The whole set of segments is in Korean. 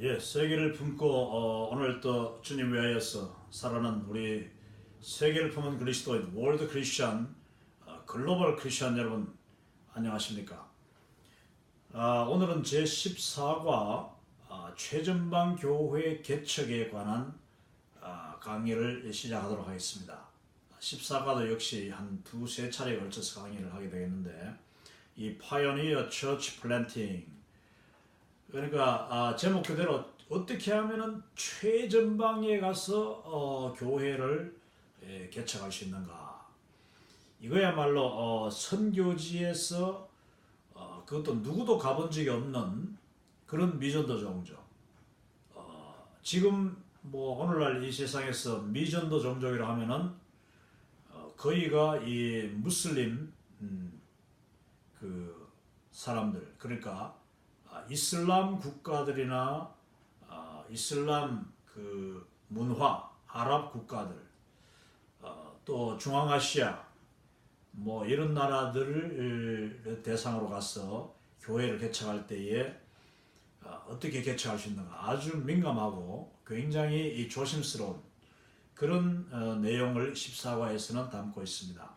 예, 세계를 품고 오늘 또 주님 위하여서 살아가는 우리 세계를 품은 그리스도인 월드 크리스천 글로벌 크리스천 여러분 안녕하십니까? 오늘은 제14과 최전방 교회 개척에 관한 강의를 시작하도록 하겠습니다. 14과도 역시 한 두세 차례에 걸쳐서 강의를 하게 되겠는데 이 Pioneer Church Planting, 그러니까 제목 그대로 어떻게 하면은 최전방에 가서 교회를 개척할 수 있는가. 이거야말로 선교지에서 그것도 누구도 가본 적이 없는 그런 미전도 종족. 지금 뭐 오늘날 이 세상에서 미전도 종족이라 하면은 거의가 이 무슬림 그 사람들, 그러니까 이슬람 국가들이나 이슬람 그 문화, 아랍 국가들, 또 중앙아시아 뭐 이런 나라들을 대상으로 가서 교회를 개척할 때에 어떻게 개척할 수 있는가, 아주 민감하고 굉장히 이 조심스러운 그런 내용을 14과에서는 담고 있습니다.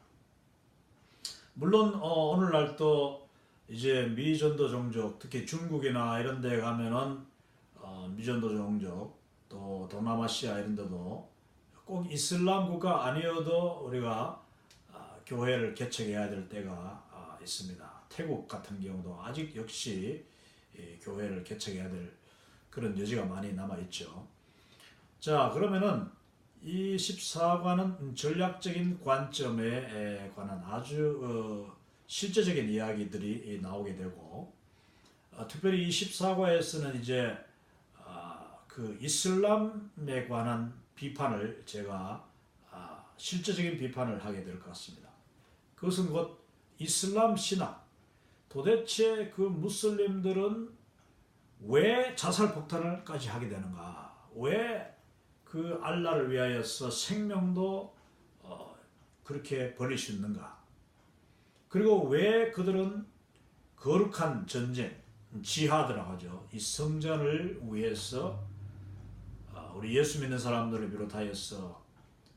물론 오늘날 또 이제 미전도 종족, 특히 중국이나 이런 데 가면은 미전도 종족, 또 동남아시아 이런 데도 꼭 이슬람 국가 아니어도 우리가 교회를 개척해야 될 때가 있습니다. 태국 같은 경우도 아직 역시 교회를 개척해야 될 그런 여지가 많이 남아 있죠. 자, 그러면은 이 14과는 전략적인 관점에 관한 아주 실제적인 이야기들이 나오게 되고, 특별히 이 14과에서는 이제 그 이슬람에 관한 비판을 제가 실제적인 비판을 하게 될 것 같습니다. 그것은 곧 이슬람 신학, 도대체 그 무슬림들은 왜 자살 폭탄을까지 하게 되는가, 왜 그 알라를 위하여서 생명도 그렇게 버릴 수 있는가, 그리고 왜 그들은 거룩한 전쟁, 지하드라고 하죠, 이 성전을 위해서 우리 예수 믿는 사람들을 비롯하여서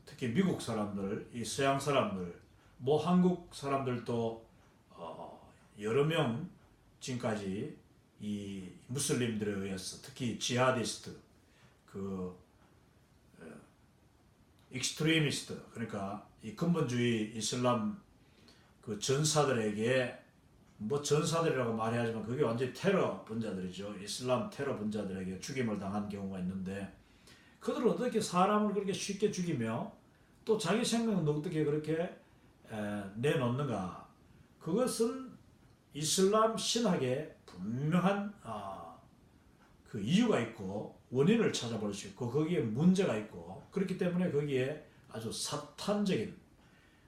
특히 미국 사람들, 이 서양 사람들, 뭐 한국 사람들도 여러 명 지금까지 이 무슬림들에 의해서 특히 지하디스트, 그 익스트리미스트, 그러니까 이 근본주의 이슬람 그 전사들에게, 뭐 전사들이라고 말해야지만 그게 완전히 테러 분자들이죠. 이슬람 테러 분자들에게 죽임을 당한 경우가 있는데, 그들은 어떻게 사람을 그렇게 쉽게 죽이며 또 자기 생명은 어떻게 그렇게 내놓는가. 그것은 이슬람 신학에 분명한 그 이유가 있고 원인을 찾아볼 수 있고 거기에 문제가 있고, 그렇기 때문에 거기에 아주 사탄적인,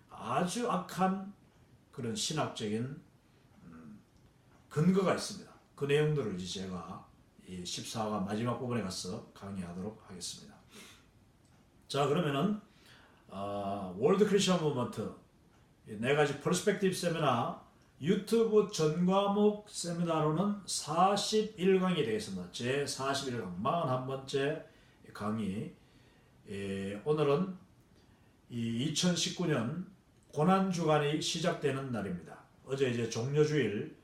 아주 악한 그런 신학적인 근거가 있습니다. 그 내용들을 이제 제가 이 14화 마지막 부분에 가서 강의하도록 하겠습니다. 자, 그러면은 월드 크리스천 무브먼트 네 가지 퍼스펙티브 세미나 유튜브 전과목 세미나로는 41강이 되겠습니다. 제 41강 41번째 강의. 오늘은 이 2019년 고난주간이 시작되는 날입니다. 어제 이제 종료주일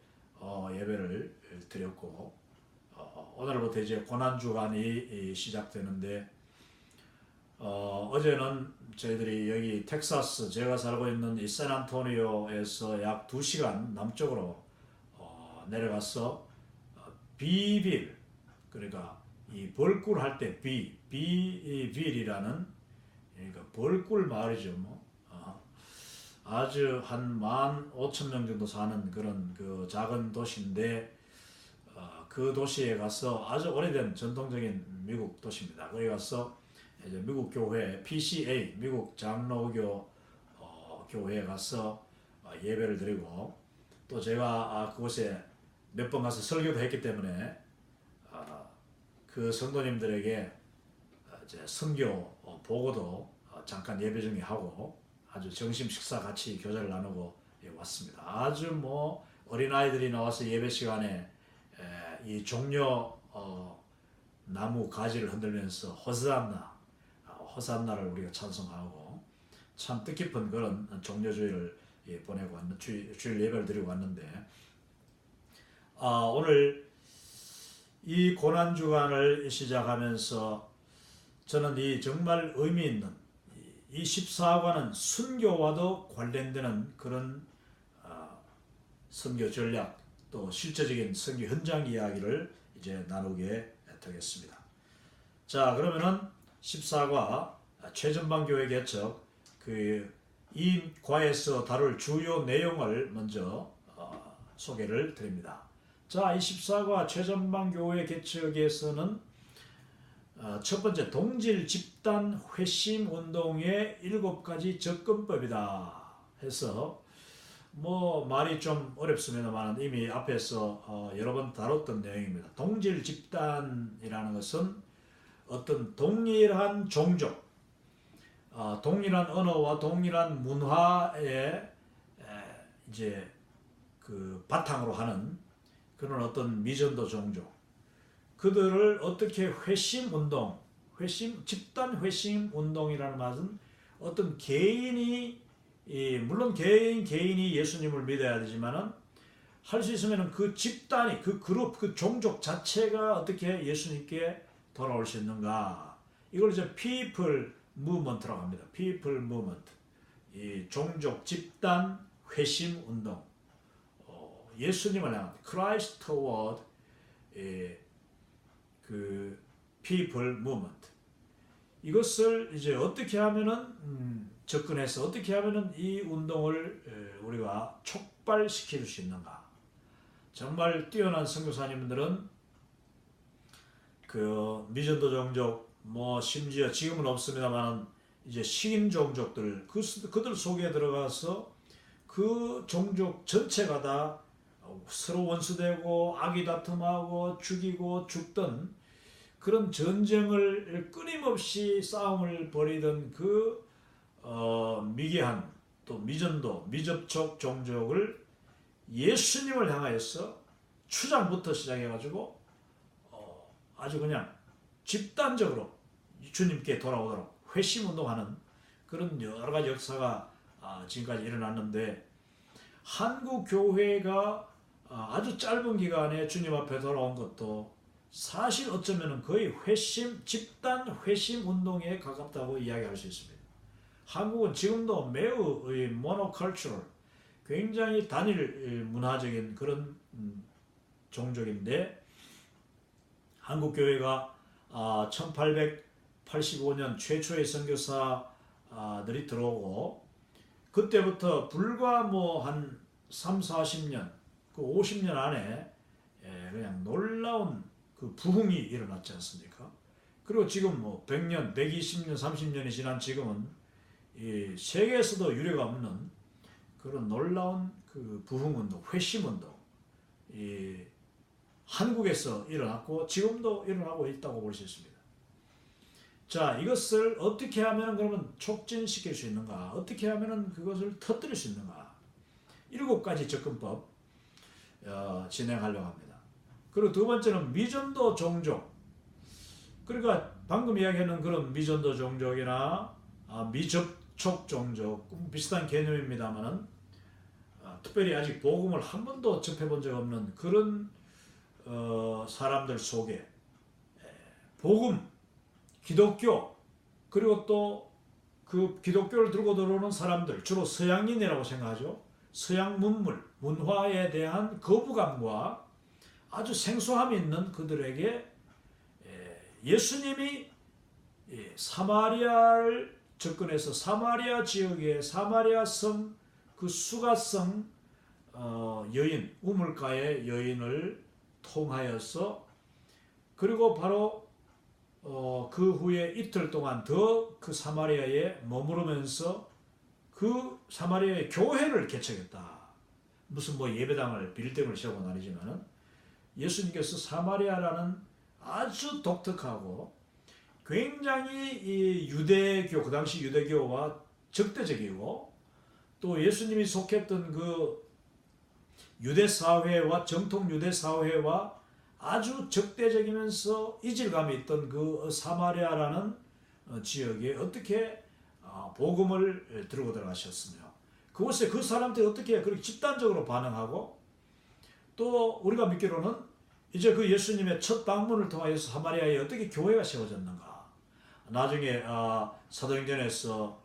예배를 드렸고, 오늘부터 이제 고난주간이 시작되는데, 어제는 저희들이 여기 텍사스, 제가 살고 있는 이 샌안토니오에서 약 2시간 남쪽으로 내려가서 비빌, 그러니까 이 벌꿀 할 때 비빌이라는, 그러니까 벌꿀 마을이죠. 뭐 아주 한 15,000명 정도 사는 그런 그 작은 도시인데, 그 도시에 가서 아주 오래된 전통적인 미국 도시입니다. 거기 가서 이제 미국 교회 PCA, 미국 장로교 교회에 가서 예배를 드리고, 또 제가 그곳에 몇 번 가서 설교도 했기 때문에 그 성도님들에게 이제 선교 보고도 잠깐 예배 중에 하고 아주 점심 식사 같이 교제를 나누고 왔습니다. 아주 뭐 어린아이들이 나와서 예배 시간에 이 종료 나무 가지를 흔들면서 호산나, 호산나를 우리가 찬송하고 참 뜻깊은 그런 종료주일을 보내고 왔는 주일 예배를 드리고 왔는데, 오늘 이 고난 주간을 시작하면서 저는 이 정말 의미 있는 이 14과는 순교와도 관련되는 그런 선교 전략, 또 실제적인 선교 현장 이야기를 이제 나누게 되겠습니다. 자, 그러면은 14과 최전방 교회 개척 이 과에서 다룰 주요 내용을 먼저 소개를 드립니다. 자, 이 14과 최전방 교회 개척에서는 첫 번째, 동질 집단 회심 운동의 7가지 접근법이다 해서 말이 좀 어렵습니다만 이미 앞에서 여러 번 다뤘던 내용입니다. 동질 집단이라는 것은 어떤 동일한 종족, 동일한 언어와 동일한 문화의 이제 그 바탕으로 하는 그런 어떤 미전도 종족, 그들을 어떻게 회심 운동, 집단 회심 운동이라는 말은 어떤 개인이 물론 개인이 예수님을 믿어야 되지만은 할 수 있으면은 그 집단이, 그 그룹, 그 종족 자체가 어떻게 예수님께 돌아올 수 있는가, 이걸 이제 people movement라고 합니다. people movement, 이 종족 집단 회심 운동, 예수님을 향한 Christ toward 그 people movement, 이것을 이제 어떻게 하면은 접근해서 어떻게 하면은 이 운동을 우리가 촉발시킬 수 있는가. 정말 뛰어난 선교사님들은 그 미전도 종족, 심지어 지금은 없습니다만 이제 식인 종족들, 그들 속에 들어가서 그 종족 전체가 다 서로 원수되고 악의 다툼하고 죽이고 죽던 그런 전쟁을 끊임없이 싸움을 벌이던 그 미개한, 또 미전도, 미접촉 종족을 예수님을 향하여서 추장부터 시작해가지고 아주 그냥 집단적으로 주님께 돌아오도록 회심운동하는 그런 여러 가지 역사가 지금까지 일어났는데, 한국 교회가 아주 짧은 기간에 주님 앞에 돌아온 것도 사실 어쩌면 거의 집단 회심 운동에 가깝다고 이야기할 수 있습니다. 한국은 지금도 매우 모노컬처럴, 굉장히 단일 문화적인 그런 종족인데, 한국 교회가 1885년 최초의 선교사들이 들어오고 그때부터 불과 한 3, 40년, 그 50년 안에 그냥 놀라운 그 부흥이 일어났지 않습니까? 그리고 지금 100년, 120년, 30년이 지난 지금은 이 세계에서도 유례가 없는 그런 놀라운 그 부흥운동, 회심운동, 이 한국에서 일어났고 지금도 일어나고 있다고 볼 수 있습니다. 자, 이것을 어떻게 하면 그러면 촉진시킬 수 있는가? 어떻게 하면 그것을 터뜨릴 수 있는가? 7가지 접근법 진행하려고 합니다. 그리고 두 번째는 미전도 종족. 그러니까 방금 이야기하는 그런 미전도 종족이나 미접촉 종족, 비슷한 개념입니다만은 특별히 아직 복음을 한 번도 접해본 적 없는 그런 사람들 속에 복음, 기독교, 그리고 또 그 기독교를 들고 들어오는 사람들, 주로 서양인이라고 생각하죠. 서양 문화에 대한 거부감과 아주 생소함이 있는 그들에게 예수님이 사마리아를 접근해서 사마리아 지역의 사마리아 성, 그 수가성 여인, 우물가의 여인을 통하여서, 그리고 바로 그 후에 이틀 동안 더 그 사마리아에 머무르면서 그 사마리아의 교회를 개척했다. 무슨 예배당을 빌딩을 세우고는 아니지만은 예수님께서 사마리아라는 아주 독특하고 굉장히 이 유대교, 그 당시 유대교와 적대적이고 또 예수님이 속했던 그 유대 사회와 정통 유대 사회와 아주 적대적이면서 이질감이 있던 그 사마리아라는 지역에 어떻게 복음을 들고 들어가셨으며 그곳에 그 사람들이 어떻게 그렇게 집단적으로 반응하고 또 우리가 믿기로는 이제 그 예수님의 첫 방문을 통하여서 사마리아에 어떻게 교회가 세워졌는가. 나중에 사도행전에서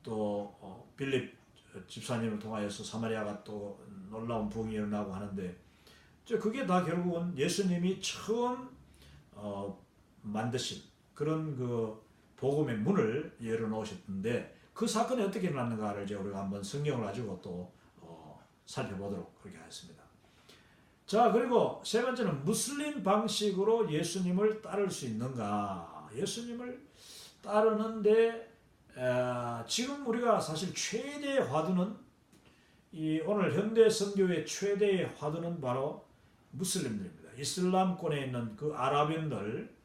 또 빌립 집사님을 통하여서 사마리아가 또 놀라운 부흥이 일어나고 하는데 그게 다 결국은 예수님이 처음 만드신 그런 그 복음의 문을 열어놓으셨는데 그 사건이 어떻게 일어났는가를 이제 우리가 한번 성경을 가지고 또 살펴보도록 그렇게 하겠습니다. 자, 그리고 세 번째는 무슬림 방식으로 예수님을 따를 수 있는가. 예수님을 따르는데 지금 우리가 사실 최대의 화두는 이 오늘 현대 선교의 최대의 화두는 바로 무슬림들입니다. 이슬람권에 있는 그 아랍인들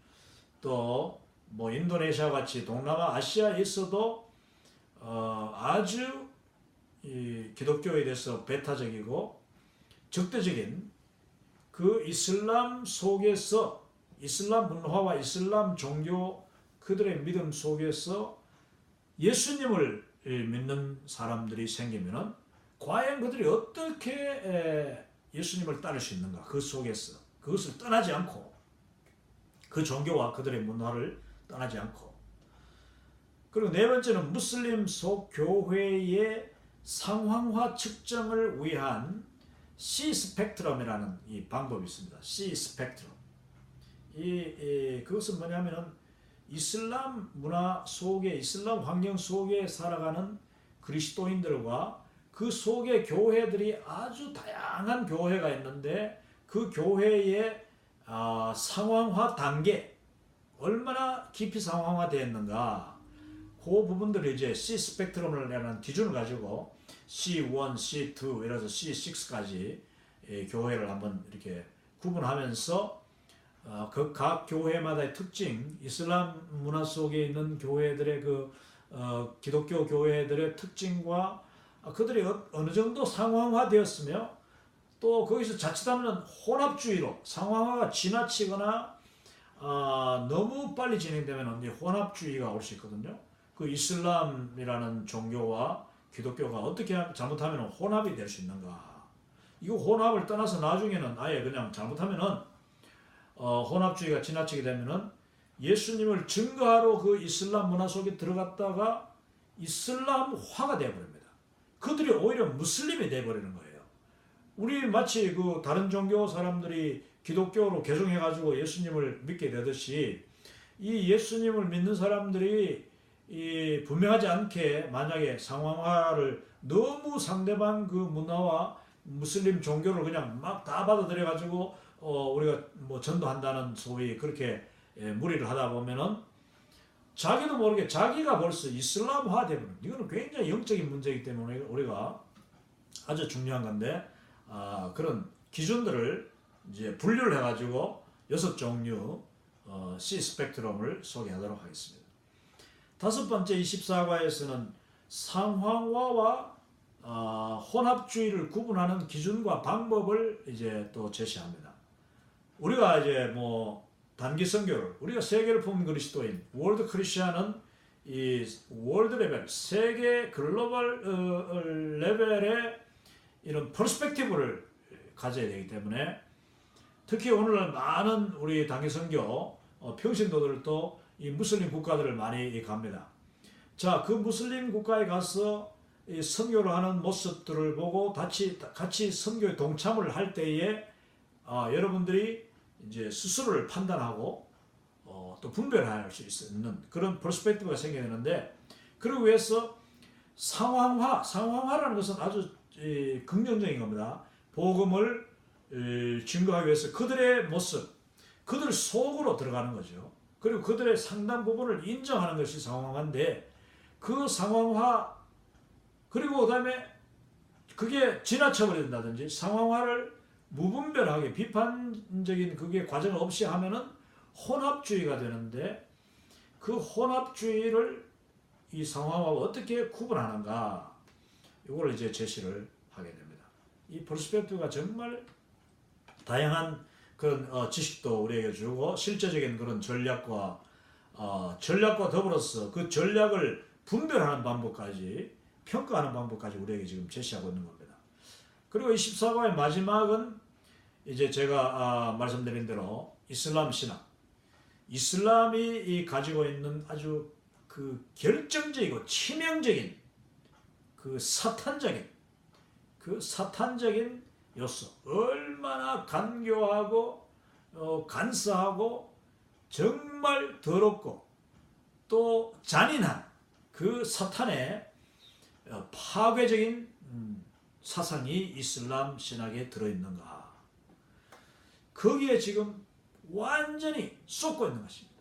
또 뭐 인도네시아 같이 동남아 아시아에서도 아주 이 기독교에 대해서 배타적이고 적대적인 그 이슬람 속에서 이슬람 문화와 이슬람 종교 그들의 믿음 속에서 예수님을 믿는 사람들이 생기면은 과연 그들이 어떻게 예수님을 따를 수 있는가? 그 속에서 그것을 떠나지 않고 그 종교와 그들의 문화를 떠나지 않고 그리고 네 번째는 무슬림 속 교회의 상황화 측정을 위한 C 스펙트럼이라는 이 방법이 있습니다. C 스펙트럼. 그것은 뭐냐면은 이슬람 문화 속에 이슬람 환경 속에 살아가는 그리스도인들과 그 속에 교회들이 아주 다양한 교회가 있는데 그 교회의 상황화 단계 얼마나 깊이 상황화되었는가 그 부분들을 이제 C 스펙트럼이라는 기준을 가지고 C1, C2 이래서 C6까지 교회를 한번 이렇게 구분하면서 그 각 교회마다의 특징, 이슬람 문화 속에 있는 교회들의 그 기독교 교회들의 특징과 그들이 어느 정도 상황화되었으며 또 거기서 자칫하면 혼합주의로 상황화가 지나치거나 너무 빨리 진행되면 혼합주의가 올 수 있거든요. 그 이슬람이라는 종교와 기독교가 어떻게 잘못하면 혼합이 될 수 있는가? 이거 혼합을 떠나서 나중에는 아예 그냥 잘못하면은 혼합주의가 지나치게 되면은 예수님을 증거하러 그 이슬람 문화 속에 들어갔다가 이슬람화가 되어버립니다. 그들이 오히려 무슬림이 되어버리는 거예요. 우리 마치 그 다른 종교 사람들이 기독교로 개종해가지고 예수님을 믿게 되듯이 이 예수님을 믿는 사람들이 이 분명하지 않게 만약에 상황화를 너무 상대방 그 문화와 무슬림 종교를 그냥 막 다 받아들여가지고 우리가 뭐 전도한다는 소위 그렇게 무리를 하다 보면은 자기도 모르게 자기가 벌써 이슬람화 되면 이거는 굉장히 영적인 문제이기 때문에 우리가 아주 중요한 건데 그런 기준들을 이제 분류를 해가지고 6종류 C 스펙트럼을 소개하도록 하겠습니다. 다섯 번째 24과에서는 상황화와 혼합주의를 구분하는 기준과 방법을 이제 또 제시합니다. 우리가 이제 뭐 단기 선교를 우리가 세계를 품은 그리스도인 월드 크리스천은 이 월드 레벨 세계 글로벌 레벨의 이런 퍼스펙티브를 가져야 되기 때문에 특히 오늘날 많은 우리 단기 선교 평신도들도 이 무슬림 국가들을 많이 갑니다. 자, 그 무슬림 국가에 가서 이 선교를 하는 모습들을 보고 같이 선교에 동참을 할 때에 여러분들이 이제 스스로를 판단하고 또 분별할 수 있는 그런 퍼스펙티브가 생겨야 되는데 그러기 위해서 상황화라는 것은 아주 긍정적인 겁니다. 복음을 증거하기 위해서 그들의 모습, 그들 속으로 들어가는 거죠. 그리고 그들의 상당 부분을 인정하는 것이 상황화인데 그 상황화 그리고 그다음에 그게 지나쳐 버린다든지 상황화를 무분별하게 비판적인 그게 과정 없이 하면은 혼합주의가 되는데 그 혼합주의를 이 상황화와 어떻게 구분하는가 이걸 이제 제시를 하게 됩니다. 이 퍼스펙티브가 정말 다양한 그런 지식도 우리에게 주고 실제적인 그런 전략과 더불어서 그 전략을 분별하는 방법까지 평가하는 방법까지 우리에게 지금 제시하고 있는 겁니다. 그리고 이 14과의 마지막은 이제 제가 말씀드린 대로 이슬람 신학, 이슬람이 가지고 있는 아주 그 결정적이고 치명적인 그 사탄적인 요소, 얼마나 간교하고 간사하고 정말 더럽고 또 잔인한 그 사탄의 파괴적인 사상이 이슬람 신학에 들어있는가. 거기에 지금 완전히 쏟고 있는 것입니다.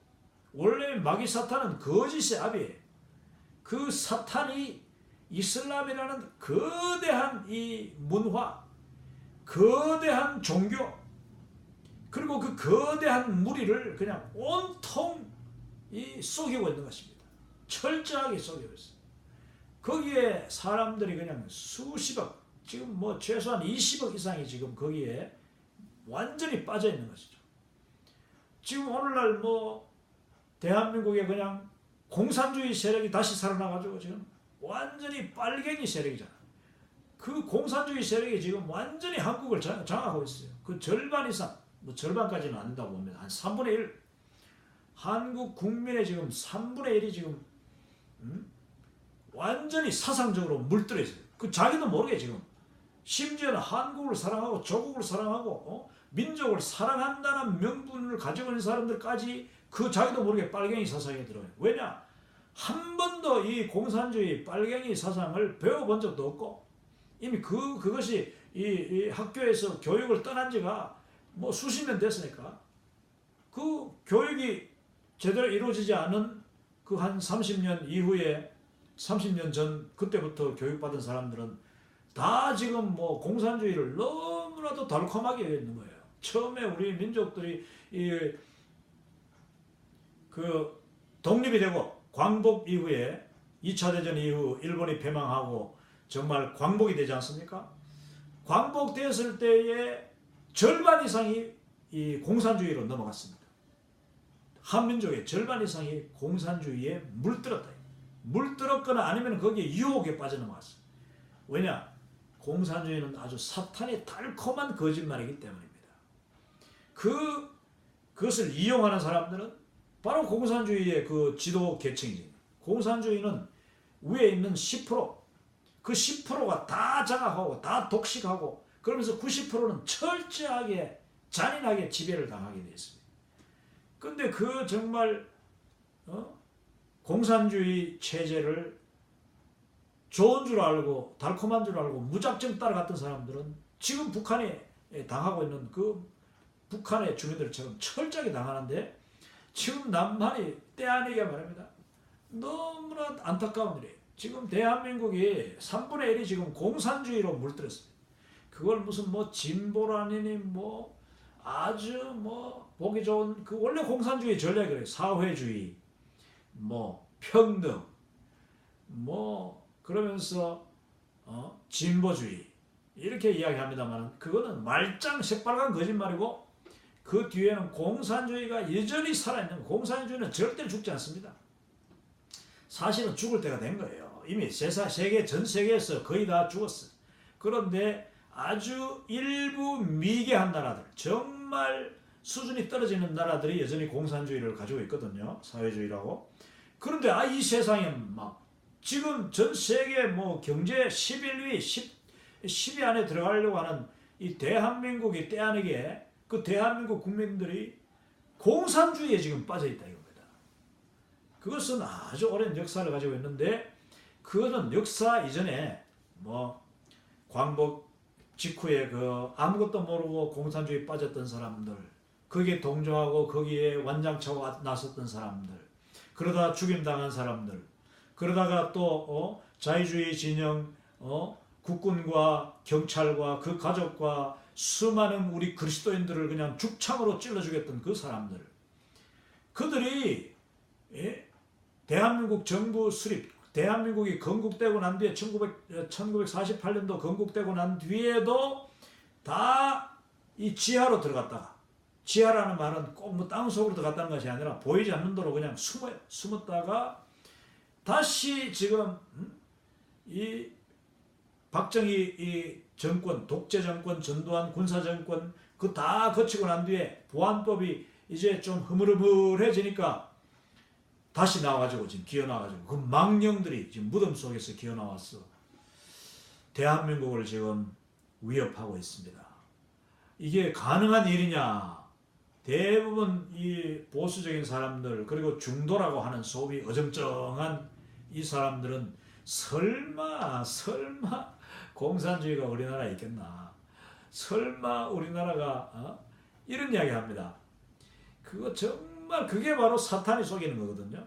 원래 마귀 사탄은 거짓의 아비예요. 그 사탄이 이슬람이라는 거대한 이 문화, 거대한 종교, 그리고 그 거대한 무리를 그냥 온통 속이고 있는 것입니다. 철저하게 속이고 있어요. 거기에 사람들이 그냥 수십억, 지금 뭐 최소한 20억 이상이 지금 거기에 완전히 빠져 있는 것이죠. 지금 오늘날 뭐 대한민국에 그냥 공산주의 세력이 다시 살아나가지고 지금 완전히 빨갱이 세력이잖아. 그 공산주의 세력이 지금 완전히 한국을 장악하고 있어요. 그 절반 이상, 뭐 절반까지는 안 된다고 봅니다. 한 3분의 1. 한국 국민의 지금 3분의 1이 지금 완전히 사상적으로 물들어 있어요. 그 자기도 모르게 지금 심지어는 한국을 사랑하고 조국을 사랑하고 민족을 사랑한다는 명분을 가지고 있는 사람들까지 그 자기도 모르게 빨갱이 사상에 들어요. 왜냐? 한 번도 이 공산주의 빨갱이 사상을 배워본 적도 없고 이미 그것이 이 학교에서 교육을 떠난 지가 뭐 수십 년 됐으니까 그 교육이 제대로 이루어지지 않은 그 한 30년 이후에 30년 전 그때부터 교육받은 사람들은 다 지금 뭐 공산주의를 너무나도 달콤하게 여기는 거예요. 처음에 우리 민족들이 그 독립이 되고 광복 이후에 2차 대전 이후 일본이 패망하고 정말 광복이 되지 않습니까? 광복됐을 때의 절반 이상이 이 공산주의로 넘어갔습니다. 한민족의 절반 이상이 공산주의에 물들었다. 물들었거나 아니면 거기에 유혹에 빠져넘어갔어요. 왜냐? 공산주의는 아주 사탄의 달콤한 거짓말이기 때문입니다. 그것을 이용하는 사람들은 바로 공산주의의 그 지도 계층이지. 공산주의는 위에 있는 10%, 그 10%가 다 장악하고 다 독식하고 그러면서 90%는 철저하게 잔인하게 지배를 당하게 되어 있습니다. 근데 그 정말 공산주의 체제를 좋은 줄 알고 달콤한 줄 알고 무작정 따라갔던 사람들은 지금 북한에 당하고 있는 그 북한의 주민들처럼 철저하게 당하는데 지금 남한이 때 아니게 말합니다. 너무나 안타까운 일이에요. 지금 대한민국이 3분의 1이 지금 공산주의로 물들었습니다. 그걸 무슨 뭐 진보라니 뭐 아주 뭐 보기 좋은 그 원래 공산주의 전략이 그래요. 사회주의, 뭐 평등, 뭐 그러면서 진보주의 이렇게 이야기합니다만 그거는 말짱 새빨간 거짓말이고 그 뒤에는 공산주의가 여전히 살아있는 공산주의는 절대 죽지 않습니다. 사실은 죽을 때가 된 거예요. 이미 세계 전 세계에서 거의 다 죽었어요. 그런데 아주 일부 미개한 나라들, 정말 수준이 떨어지는 나라들이 여전히 공산주의를 가지고 있거든요. 사회주의라고. 그런데 이 세상에 막 지금 전 세계 뭐 경제 11위, 10위 안에 들어가려고 하는 이 대한민국이 때 아니게 그 대한민국 국민들이 공산주의에 지금 빠져 있다 이겁니다. 그것은 아주 오랜 역사를 가지고 있는데 그것은 역사 이전에 뭐 광복 직후에 그 아무것도 모르고 공산주의에 빠졌던 사람들, 거기에 동조하고 거기에 완장차고 나섰던 사람들, 그러다 죽임당한 사람들, 그러다가 또 자유주의 진영, 국군과 경찰과 그 가족과 수많은 우리 그리스도인들을 그냥 죽창으로 찔러 죽였던 그 사람들, 그들이 대한민국 정부 수립, 대한민국이 건국되고 난 뒤에 1948년도 건국되고 난 뒤에도 다 이 지하로 들어갔다가 지하라는 말은 꼭 뭐 땅속으로 들어갔다는 것이 아니라 보이지 않는 대로 그냥 숨었다가 다시 지금 이 박정희 이 정권, 독재 정권, 전두환 군사 정권 그 다 거치고 난 뒤에 보안법이 이제 좀 흐물흐물해지니까 다시 나와가지고 지금 기어 나와가지고 그 망령들이 지금 무덤 속에서 기어 나왔어. 대한민국을 지금 위협하고 있습니다. 이게 가능한 일이냐? 대부분 이 보수적인 사람들 그리고 중도라고 하는 소위 어정쩡한 이 사람들은 설마 공산주의가 우리나라에 있겠나? 설마 우리나라가 이런 이야기 합니다. 그거 정말 그게 바로 사탄이 속이는 거거든요.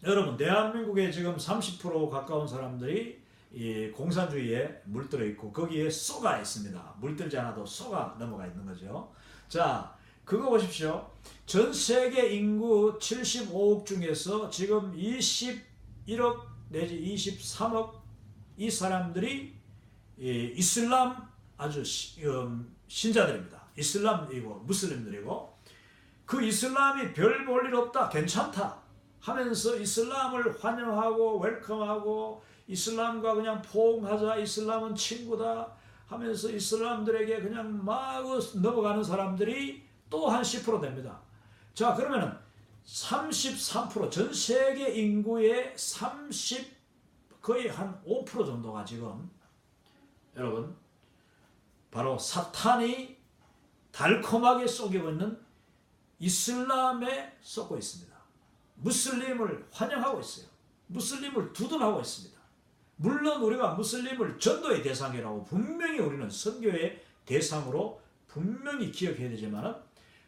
여러분 대한민국에 지금 30% 가까운 사람들이 이 공산주의에 물들어 있고 거기에 쏘가 있습니다. 물들지 않아도 쏘가 넘어가 있는 거죠. 자, 그거 보십시오. 전 세계 인구 75억 중에서 지금 21억 내지 23억 이 사람들이 이슬람 아주 신자들입니다. 이슬람이고 무슬림들이고 그 이슬람이 별 볼 일 없다 괜찮다 하면서 이슬람을 환영하고 웰컴하고 이슬람과 그냥 포옹하자 이슬람은 친구다 하면서 이슬람들에게 그냥 막 넘어가는 사람들이 또 한 10% 됩니다. 자 그러면은 33% 전 세계 인구의 거의 한 5% 정도가 지금 여러분 바로 사탄이 달콤하게 속이고 있는 이슬람에 속고 있습니다. 무슬림을 환영하고 있어요. 무슬림을 두둔하고 있습니다. 물론 우리가 무슬림을 전도의 대상이라고 분명히 우리는 선교의 대상으로 분명히 기억해야 되지만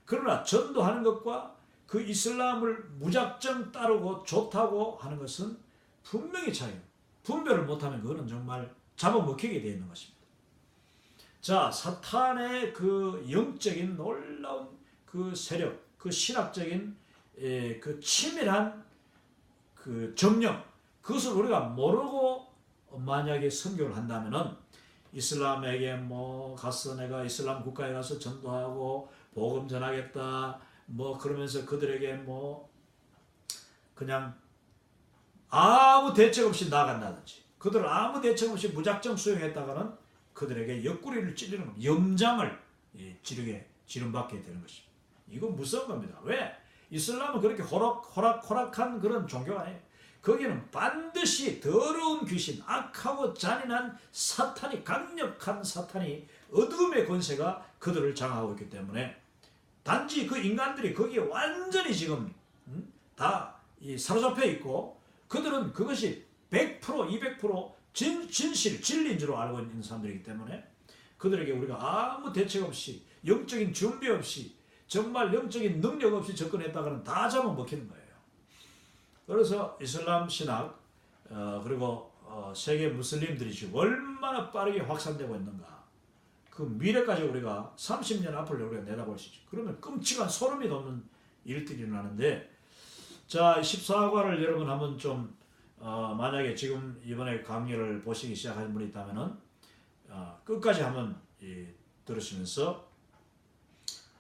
그러나 전도하는 것과 그 이슬람을 무작정 따르고 좋다고 하는 것은 분명히 차이요. 분별을 못하면 그거는 정말 잡아먹히게 되어 있는 것입니다. 자, 사탄의 그 영적인 놀라운 그 세력, 그 신학적인 그 치밀한 그 정령, 그것을 우리가 모르고 만약에 선교를 한다면은 이슬람에게 뭐 가서 내가 이슬람 국가에 가서 전도하고 복음 전하겠다 뭐 그러면서 그들에게 뭐 그냥 아무 대책 없이 나간다든지 그들을 아무 대책 없이 무작정 수용했다가는 그들에게 옆구리를 찌르는 겁니다. 염장을 지름받게 되는 것입니다. 이건 무서운 겁니다. 왜? 이슬람은 그렇게 호락호락한 그런 종교가 아니에요. 거기는 반드시 더러운 귀신, 악하고 잔인한 사탄이, 강력한 사탄이 어둠의 권세가 그들을 장악하고 있기 때문에 단지 그 인간들이 거기에 완전히 지금 다 사로잡혀 있고 그들은 그것이 100%, 200% 진실, 진리인 줄 알고 있는 사람들이기 때문에 그들에게 우리가 아무 대책 없이 영적인 준비 없이 정말 영적인 능력 없이 접근했다가는 다 잡아먹히는 거예요. 그래서 이슬람 신학 그리고 세계 무슬림들이 지금 얼마나 빠르게 확산되고 있는가 그 미래까지 우리가 30년 앞을 우리가 내다볼 수 있죠. 그러면 끔찍한 소름이 돋는 일들이 일어나는데 자 14과를 여러분 한번 좀 만약에 지금 이번에 강의를 보시기 시작하신 분이 있다면은 끝까지 한번 들으시면서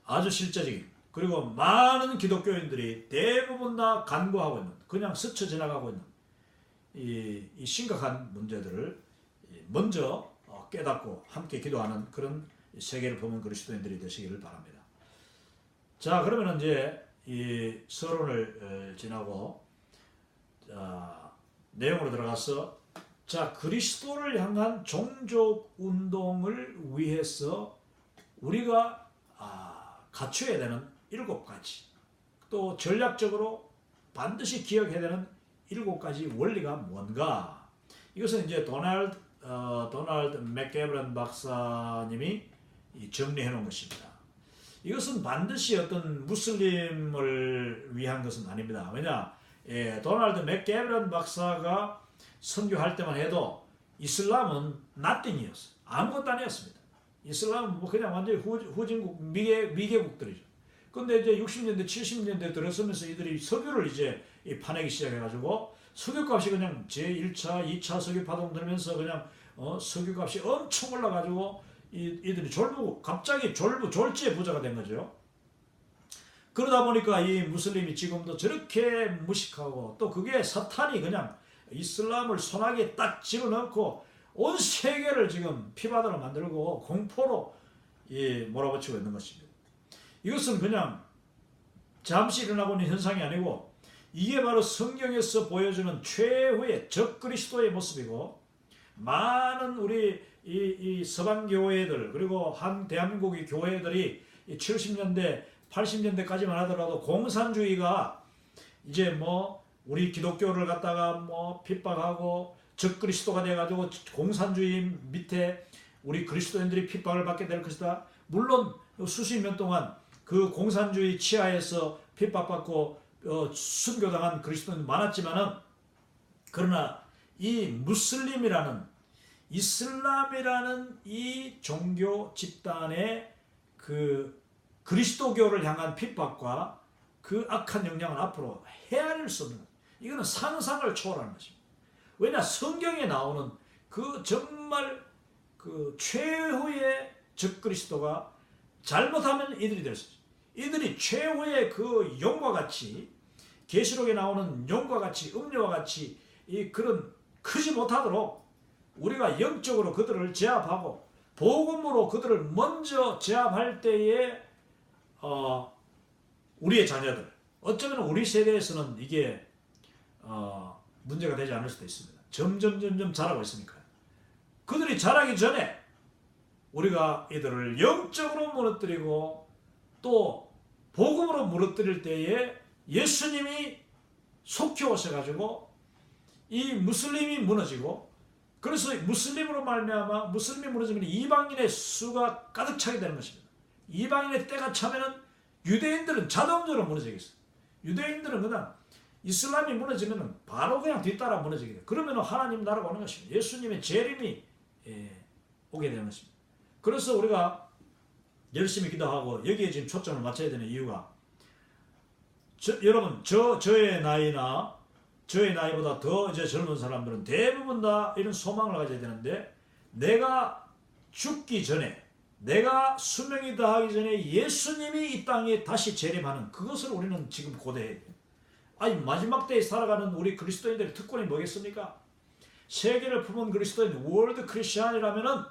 아주 실제적인 그리고 많은 기독교인들이 대부분 다 간구하고 있는 그냥 스쳐 지나가고 있는 이 심각한 문제들을 먼저 깨닫고 함께 기도하는 그런 세계를 보는 그리스도인들이 되시기를 바랍니다. 자 그러면 이제 이 서론을 지나고 내용으로 들어가서 자 그리스도를 향한 종족 운동을 위해서 우리가 갖춰야 되는 7가지 또 전략적으로 반드시 기억해야 되는 7가지 원리가 뭔가 이것은 이제 도널드 맥게브런 박사님이 정리해 놓은 것입니다. 이것은 반드시 어떤 무슬림을 위한 것은 아닙니다. 왜냐 도널드 맥게브런 박사가 선교할 때만 해도 이슬람은 nothing이었어요. 아무것도 아니었습니다. 이슬람은 뭐 그냥 완전히 후진국 미개국들이죠. 근데 이제 60년대 70년대 들어서면서 이들이 석유를 이제 파내기 시작해가지고 석유값이 그냥 제1차 2차 석유 파동 들면서 그냥 석유값이 엄청 올라가지고 이들이 갑자기 졸지에 부자가 된 거죠. 그러다 보니까 이 무슬림이 지금도 저렇게 무식하고, 또 그게 사탄이 그냥 이슬람을 손아귀에 딱 집어넣고 온 세계를 지금 피바다로 만들고 공포로 몰아붙이고 있는 것입니다. 이것은 그냥 잠시 일어나고 있는 현상이 아니고, 이게 바로 성경에서 보여주는 최후의 적그리스도의 모습이고, 많은 우리 이 서방 교회들, 그리고 대한민국의 교회들이 70년대 80년대까지만 하더라도 공산주의가 이제 뭐 우리 기독교를 갖다가 뭐 핍박하고 적그리스도가 돼가지고 공산주의 밑에 우리 그리스도인들이 핍박을 받게 될 것이다. 물론 수십 년 동안 그 공산주의 치하에서 핍박받고 순교당한 그리스도인 많았지만은, 그러나 이 무슬림이라는 이슬람이라는 이 종교 집단의 그 그리스도교를 향한 핍박과 그 악한 영향은 앞으로 헤아릴 수 없는, 이거는 상상을 초월하는 것입니다. 왜냐, 성경에 나오는 그 정말 그 최후의 적그리스도가 잘못하면 이들이 될 수 있어요. 이들이 최후의 그 용과 같이, 계시록에 나오는 용과 같이, 음료와 같이 그런 크지 못하도록 우리가 영적으로 그들을 제압하고 복음으로 그들을 먼저 제압할 때에 우리의 자녀들, 어쩌면 우리 세대에서는 이게 문제가 되지 않을 수도 있습니다. 점점 자라고 있으니까요. 그들이 자라기 전에 우리가 이들을 영적으로 무너뜨리고 또 복음으로 무너뜨릴 때에 예수님이 속히 오셔가지고 이 무슬림이 무너지고, 그래서 무슬림으로 말미암아 무슬림이 무너지면 이방인의 수가 가득 차게 되는 것입니다. 이방인의 때가 차면은 유대인들은 자동적으로 무너지겠어요. 유대인들은 그냥 이슬람이 무너지면은 바로 그냥 뒤따라 무너지게 돼요. 그러면 하나님 나라가 오는 것입니다. 예수님의 재림이 오게 되는 것입니다. 그래서 우리가 열심히 기도하고 여기에 지금 초점을 맞춰야 되는 이유가, 여러분 저의 나이나 저의 나이보다 더 이제 젊은 사람들은 대부분 다 이런 소망을 가져야 되는데, 내가 죽기 전에, 내가 수명이 다하기 전에 예수님이 이 땅에 다시 재림하는 그것을 우리는 지금 고대해야 돼요. 아니, 마지막 때에 살아가는 우리 그리스도인들의 특권이 뭐겠습니까? 세계를 품은 그리스도인, 월드 크리스찬이라면은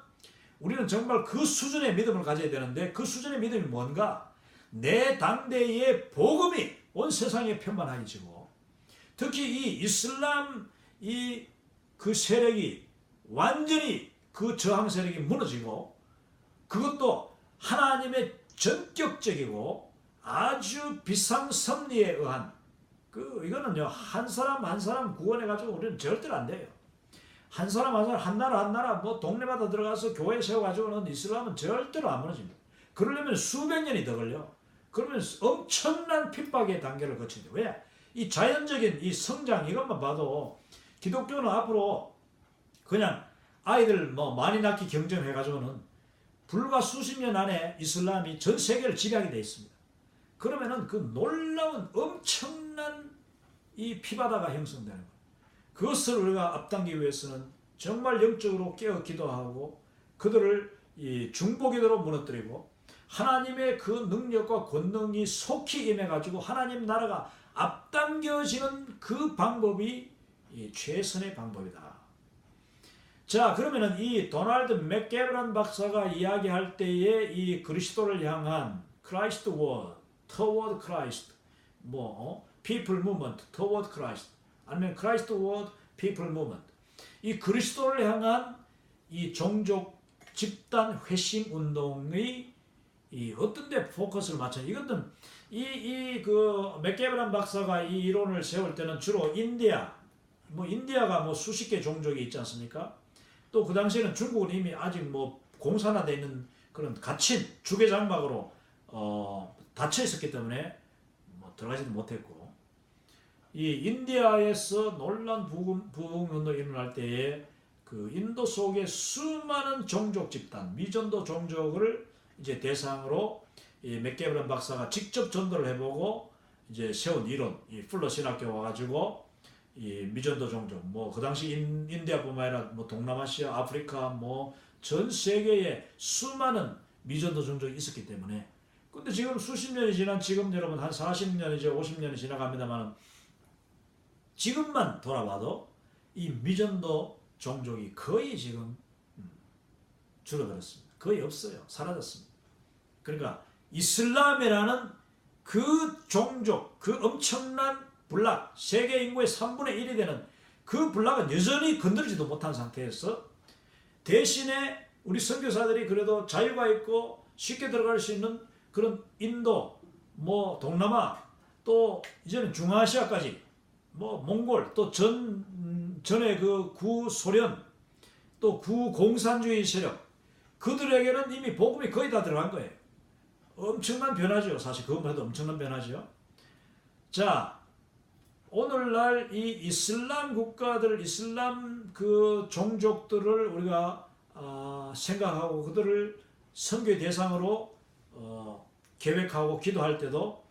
우리는 정말 그 수준의 믿음을 가져야 되는데, 그 수준의 믿음이 뭔가? 내 당대의 복음이 온 세상에 편만해지고, 특히 이 이슬람 그 세력이 완전히 그 저항 세력이 무너지고, 그것도 하나님의 전격적이고 아주 비상섭리에 의한, 이거는요, 한 사람 한 사람 구원해가지고 우리는 절대로 안 돼요. 한 사람 한 사람, 한 나라 뭐 동네마다 들어가서 교회 세워가지고는 이슬람은 절대로 안 무너집니다. 그러려면 수백 년이 더 걸려. 그러면 엄청난 핍박의 단계를 거친다. 왜? 이 자연적인 이 성장, 이것만 봐도 기독교는 앞으로 그냥 아이들 뭐 많이 낳기 경쟁해가지고는 불과 수십 년 안에 이슬람이 전 세계를 지배하게 되어 있습니다. 그러면은 그 놀라운 엄청난 이 피바다가 형성되는 거예요. 그것을 우리가 앞당기기 위해서는 정말 영적으로 깨어 기도하고 그들을 이 중보기도로 무너뜨리고, 하나님의 그 능력과 권능이 속히 임해가지고 하나님 나라가 앞당겨지는 그 방법이 최선의 방법이다. 자, 그러면은 이 도널드 맥게브란 박사가 이야기할 때에 이 그리스도를 향한 Christ word, toward Christ, people movement, toward Christ, 아니면 Christ word, people movement, 이 그리스도를 향한 이 종족 집단 회심 운동의 이 어떤 데 포커스를 맞춰. 이것은 그 맥게브란 박사가 이 이론을 세울 때는 주로 인디아가 수십 개 종족이 있지 않습니까? 또 그 당시에는 중국은 이미 아직 공산화되어 있는 그런 갇힌 주계장막으로 닫혀 있었기 때문에 들어가지도 못했고, 이 인디아에서 놀란 부흥운동이 일어날 때에 그 인도 속의 수많은 종족 집단, 미전도 종족을 이제 대상으로 이 맥게브란 박사가 직접 전도를 해보고 이제 세운 이론, 이 풀러 신학교 와가지고 이 미전도 종족, 그 당시 인디아뿐만 아니라 동남아시아, 아프리카, 전 세계에 수많은 미전도 종족이 있었기 때문에 근데 지금 수십 년이 지난 지금 여러분 한 40년이 이제 50년이 지나갑니다만 지금만 돌아봐도 이 미전도 종족이 거의 지금 줄어들었습니다. 거의 없어요. 사라졌습니다. 그러니까 이슬람이라는 그 종족, 그 엄청난 블락, 세계 인구의 3분의 1이 되는 그 블락은 여전히 건드리지도 못한 상태에서 대신에 우리 선교사들이 그래도 자유가 있고 쉽게 들어갈 수 있는 그런 인도, 뭐 동남아, 또 이제는 중아시아까지, 뭐 몽골, 또 전에 그 구소련, 또 구공산주의 세력, 그들에게는 이미 복음이 거의 다 들어간 거예요. 엄청난 변화죠. 사실 그것만 해도 엄청난 변화죠. 자, 오늘날 이 이슬람 국가들, 이슬람 그 종족들을 우리가 생각하고 그들을 선교의 대상으로 계획하고 기도할 때도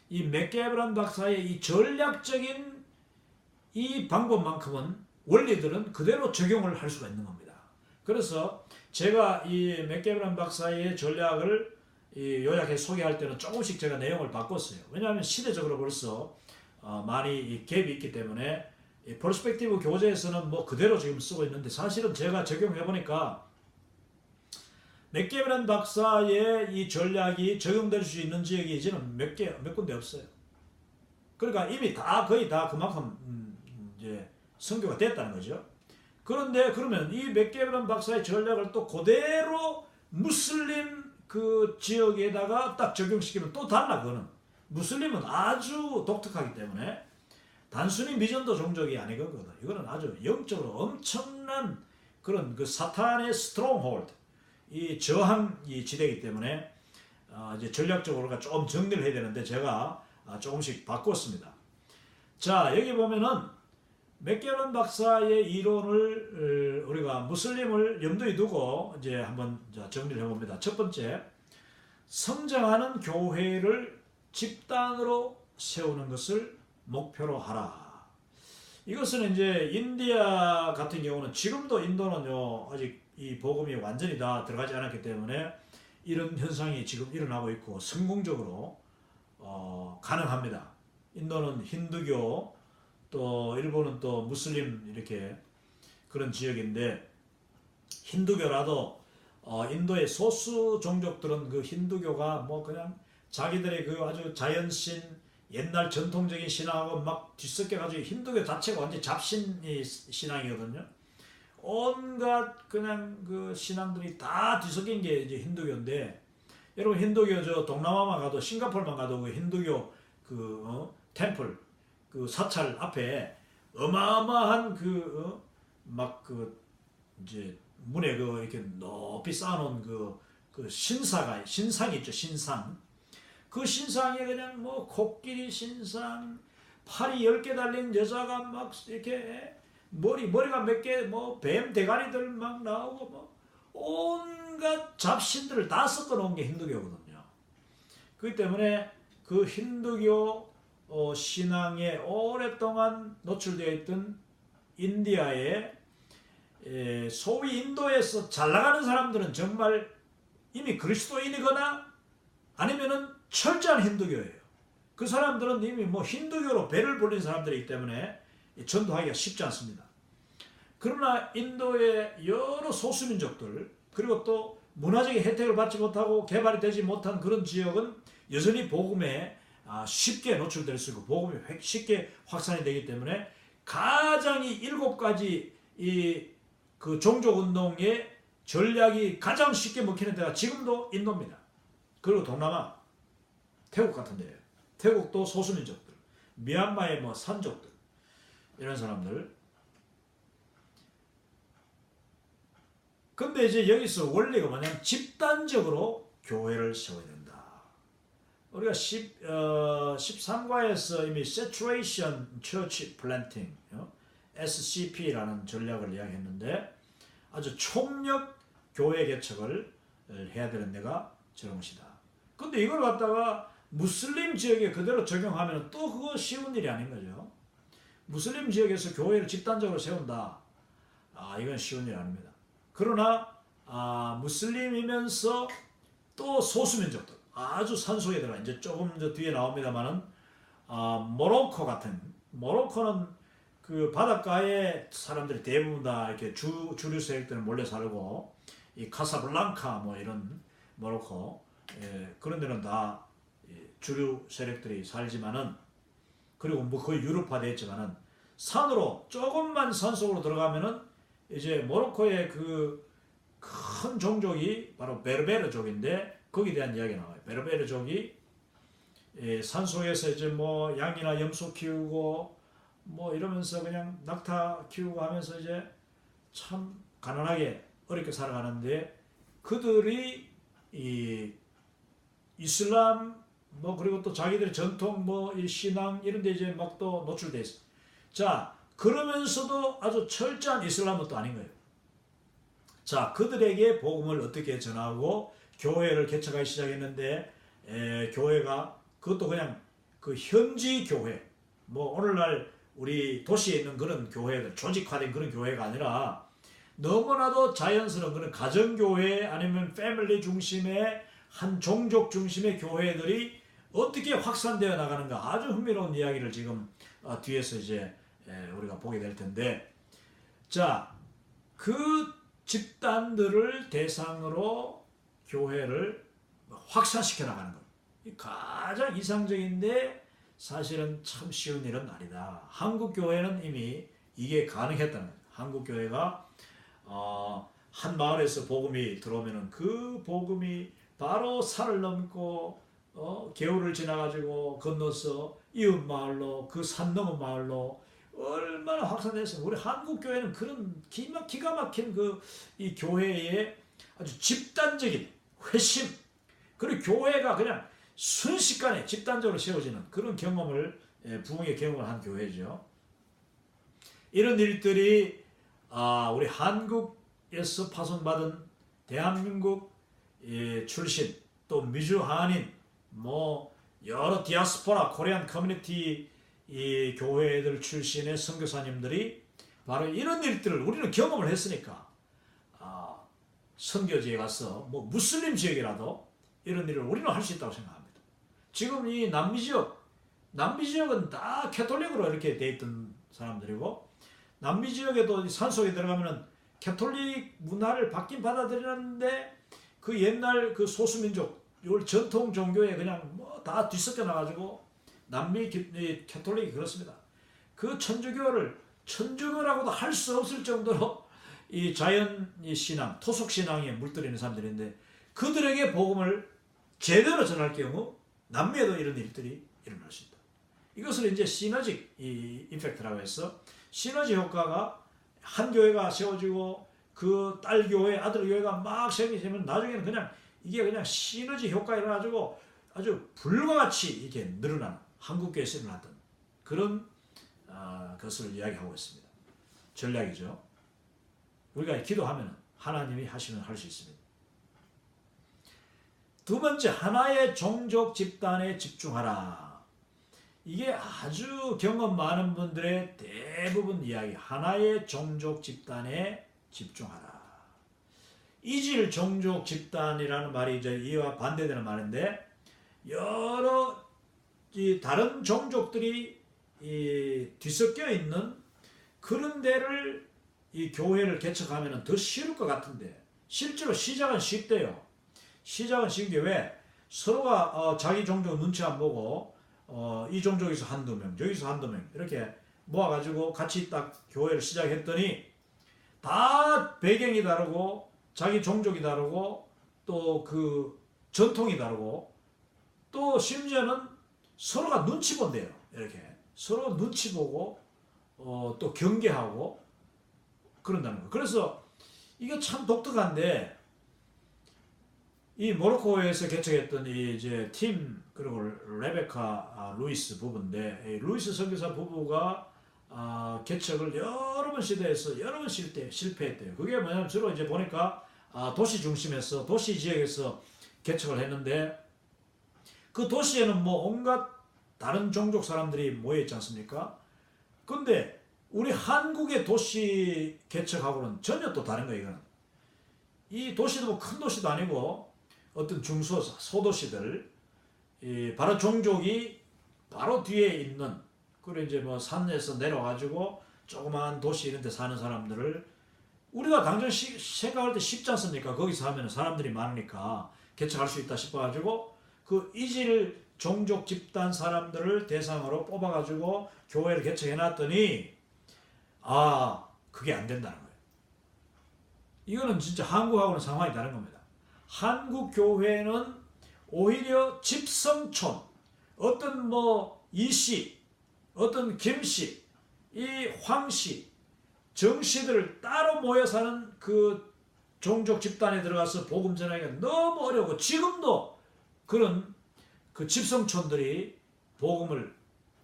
이 맥게브란 박사의 이 전략적인 이 방법만큼은 원리들은 그대로 적용을 할 수가 있는 겁니다. 그래서 제가 이 맥게브란 박사의 전략을 요약해 소개할 때는 조금씩 제가 내용을 바꿨어요. 왜냐하면 시대적으로 벌써 많이 이 갭이 있기 때문에 이 퍼스펙티브 교재에서는 뭐 그대로 지금 쓰고 있는데 사실은 제가 적용해 보니까 맥게브란 박사의 이 전략이 적용될 수 있는 지역이 이제는 몇 군데 없어요. 그러니까 이미 다 거의 다 그만큼 이제 선교가 됐다는 거죠. 그런데 그러면 이 맥게브란 박사의 전략을 또 그대로 무슬림 그 지역에다가 딱 적용시키면 또 달라. 그거는 무슬림은 아주 독특하기 때문에 단순히 미전도 종족이 아니거든. 이거는 아주 영적으로 엄청난 그런 그 사탄의 스트롱홀드, 이 저항 이 지대이기 때문에 이제 전략적으로 좀 정리를 해야 되는데 제가 조금씩 바꿨습니다. 자, 여기 보면은 맥게런 박사의 이론을 우리가 무슬림을 염두에 두고 이제 한번 정리를 해봅니다. 첫 번째, 성장하는 교회를 집단으로 세우는 것을 목표로 하라. 이것은 이제 인디아 같은 경우는 지금도 인도는요 아직 이 복음이 완전히 다 들어가지 않았기 때문에 이런 현상이 지금 일어나고 있고 성공적으로 가능합니다. 인도는 힌두교, 또 일본은 또 무슬림 이렇게 그런 지역인데 힌두교라도 인도의 소수 종족들은 그 힌두교가 뭐 그냥 자기들의 그 아주 자연신 옛날 전통적인 신앙하고 막 뒤섞여가지고 힌두교 자체가 완전 잡신 신앙이거든요. 온갖 그냥 그 신앙들이 다 뒤섞인 게 이제 힌두교인데 여러분 힌두교 저 동남아만 가도 싱가포르만 가도 그 힌두교 그 템플 그 사찰 앞에 어마어마한 그 막 그 이제 문에 그 이렇게 높이 쌓아놓은 그 신상이 있죠. 신상. 그 신상에 그냥 뭐 코끼리 신상, 팔이 10개 달린 여자가 막 이렇게 머리가 몇 개 뭐 뱀 대가리들 막 나오고 뭐 온갖 잡신들을 다 섞어 놓은 게 힌두교거든요. 그렇기 때문에 그 힌두교 신앙에 오랫동안 노출되어 있던 인디아의 소위 인도에서 잘 나가는 사람들은 정말 이미 그리스도인이거나 아니면은 철저한 힌두교예요. 그 사람들은 이미 뭐 힌두교로 배를 불린 사람들이기 때문에 전도하기가 쉽지 않습니다. 그러나 인도의 여러 소수민족들 그리고 또 문화적인 혜택을 받지 못하고 개발이 되지 못한 그런 지역은 여전히 복음에 쉽게 노출될 수 있고 복음이 쉽게 확산이 되기 때문에 가장 이 7가지 그 종족운동의 전략이 가장 쉽게 먹히는 데가 지금도 인도입니다. 그리고 동남아, 태국 같은 데예요. 태국도 소수민족들, 미얀마의 뭐 산족들 이런 사람들. 근데 이제 여기서 원리가 뭐냐면 집단적으로 교회를 세워야 된다. 우리가 13과에서 이미 Saturation Church Planting, SCP라는 전략을 이야기했는데 아주 총력 교회 개척을 해야 되는 데가 저런 것이다. 근데 이걸 갖다가 무슬림 지역에 그대로 적용하면 또 그거 쉬운 일이 아닌 거죠. 무슬림 지역에서 교회를 집단적으로 세운다. 이건 쉬운 일이 아닙니다. 그러나 무슬림이면서 또 소수민족들 아주 산속에 들어가 이제 조금 더 뒤에 나옵니다만은 모로코 같은 모로코는 그 바닷가에 사람들이 대부분 다 이렇게 주류 세력들은 몰려 살고 이 카사블랑카 뭐 이런 모로코 그런 데는 다 주류 세력들이 살지만은 그리고 뭐 거의 유럽화되어 있지만은 산으로 조금만 산속으로 들어가면은 이제 모로코의 그 큰 종족이 바로 베르베르족인데 거기에 대한 이야기가 나와요. 베르베르족이 산속에서 이제 뭐 양이나 염소 키우고 뭐 이러면서 그냥 낙타 키우고 하면서 이제 참 가난하게 어렵게 살아가는데 그들이 이 이슬람 뭐 그리고 또 자기들의 전통 뭐 이 신앙 이런 데 이제 막 또 노출돼 있어. 자, 그러면서도 아주 철저한 이슬람은 또 아닌 거예요. 자, 그들에게 복음을 어떻게 전하고 교회를 개척하기 시작했는데 교회가 그것도 그냥 그 현지 교회 뭐 오늘날 우리 도시에 있는 그런 교회들 조직화된 그런 교회가 아니라 너무나도 자연스러운 그런 가정교회 아니면 패밀리 중심의 한 종족 중심의 교회들이 어떻게 확산되어 나가는가 아주 흥미로운 이야기를 지금 뒤에서 이제 우리가 보게 될 텐데 자, 그 집단들을 대상으로 교회를 확산시켜 나가는 것. 가장 이상적인데 사실은 참 쉬운 일은 아니다. 한국 교회는 이미 이게 가능했다는 거예요. 한국 교회가 한 마을에서 복음이 들어오면은 그 복음이 바로 산을 넘고 개울을 지나가지고 건너서 이웃 마을로 그 산 넘은 마을로 얼마나 확산됐어요. 우리 한국 교회는 그런 기가 막힌 이 교회의 아주 집단적인 회심 그리고 교회가 그냥 순식간에 집단적으로 세워지는 그런 경험을 부흥의 경험을 한 교회죠. 이런 일들이 우리 한국에서 파송받은 대한민국 출신 또 미주 한인 뭐 여러 디아스포라 코리안 커뮤니티 이 교회들 출신의 선교사님들이 바로 이런 일들을 우리는 경험을 했으니까 선교지에 가서 뭐 무슬림 지역이라도 이런 일을 우리는 할 수 있다고 생각합니다. 지금 이 남미 지역은 다 캐톨릭으로 이렇게 돼 있던 사람들이고 남미 지역에도 산속에 들어가면은 캐톨릭 문화를 받긴 받아들이는데 그 옛날 그 소수민족 전통 종교에 그냥 뭐 다 뒤섞여 나가지고 남미 캐톨릭이 그렇습니다. 그 천주교라고도 할 수 없을 정도로 이 자연 신앙, 토속 신앙에 물들이는 사람들인데 그들에게 복음을 제대로 전할 경우 남미에도 이런 일들이 일어날 수 있다. 이것을 이제 시너직 임팩트라고 해서 시너지 효과가 한 교회가 세워지고 그 딸 교회, 아들 교회가 막 생기면 나중에는 그냥 이게 그냥 시너지 효과가 일어나가지고 아주 불과 같이 이렇게 늘어나는 한국교회에서 일어났던 그런 것을 이야기하고 있습니다. 전략이죠. 우리가 기도하면 하나님이 하시면 할 수 있습니다. 두 번째, 하나의 종족 집단에 집중하라. 이게 아주 경험 많은 분들의 대부분 이야기. 하나의 종족 집단에 집중하라. 이질 종족 집단이라는 말이 이제 이와 반대되는 말인데 여러 다른 종족들이 뒤섞여 있는 그런 데를 이 교회를 개척하면 더 쉬울 것 같은데 실제로 시작은 쉽대요. 시작은 쉬운 게 왜? 서로가 자기 종족 눈치 안 보고 이 종족에서 한두 명, 저기서 한두 명 이렇게 모아가지고 같이 딱 교회를 시작했더니 다 배경이 다르고 자기 종족이 다르고 또 그 전통이 다르고 또 심지어는 서로가 눈치 본대요. 이렇게 서로 눈치 보고 또 경계하고 그런다는 거예요. 그래서 이게 참 독특한데 이 모로코에서 개척했던 이제 팀 그리고 레베카 루이스 부부인데 루이스 선교사 부부가 개척을 여러 번 시도해서 여러 번 실패했대요. 그게 뭐냐면 주로 이제 보니까 도시 중심에서 도시 지역에서 개척을 했는데 그 도시에는 뭐 온갖 다른 종족 사람들이 모여 있지 않습니까? 근데 우리 한국의 도시 개척하고는 전혀 또 다른 거예요. 이거는 이 도시도 뭐 큰 도시도 아니고 어떤 소도시들, 바로 종족이 바로 뒤에 있는, 그래 이제 뭐 산에서 내려가지고 조그마한 도시 이런 데 사는 사람들을 우리가 당장 생각할 때 쉽지 않습니까? 거기서 하면 사람들이 많으니까 개척할 수 있다 싶어가지고 그 이질 종족 집단 사람들을 대상으로 뽑아가지고 교회를 개척해놨더니 그게 안 된다는 거예요. 이거는 진짜 한국하고는 상황이 다른 겁니다. 한국 교회는 오히려 집성촌, 어떤 뭐 이씨, 어떤 김씨, 이 황씨, 정씨들을 따로 모여 사는 그 종족 집단에 들어가서 복음 전하기가 너무 어려고, 지금도 그런 그 집성촌들이 복음을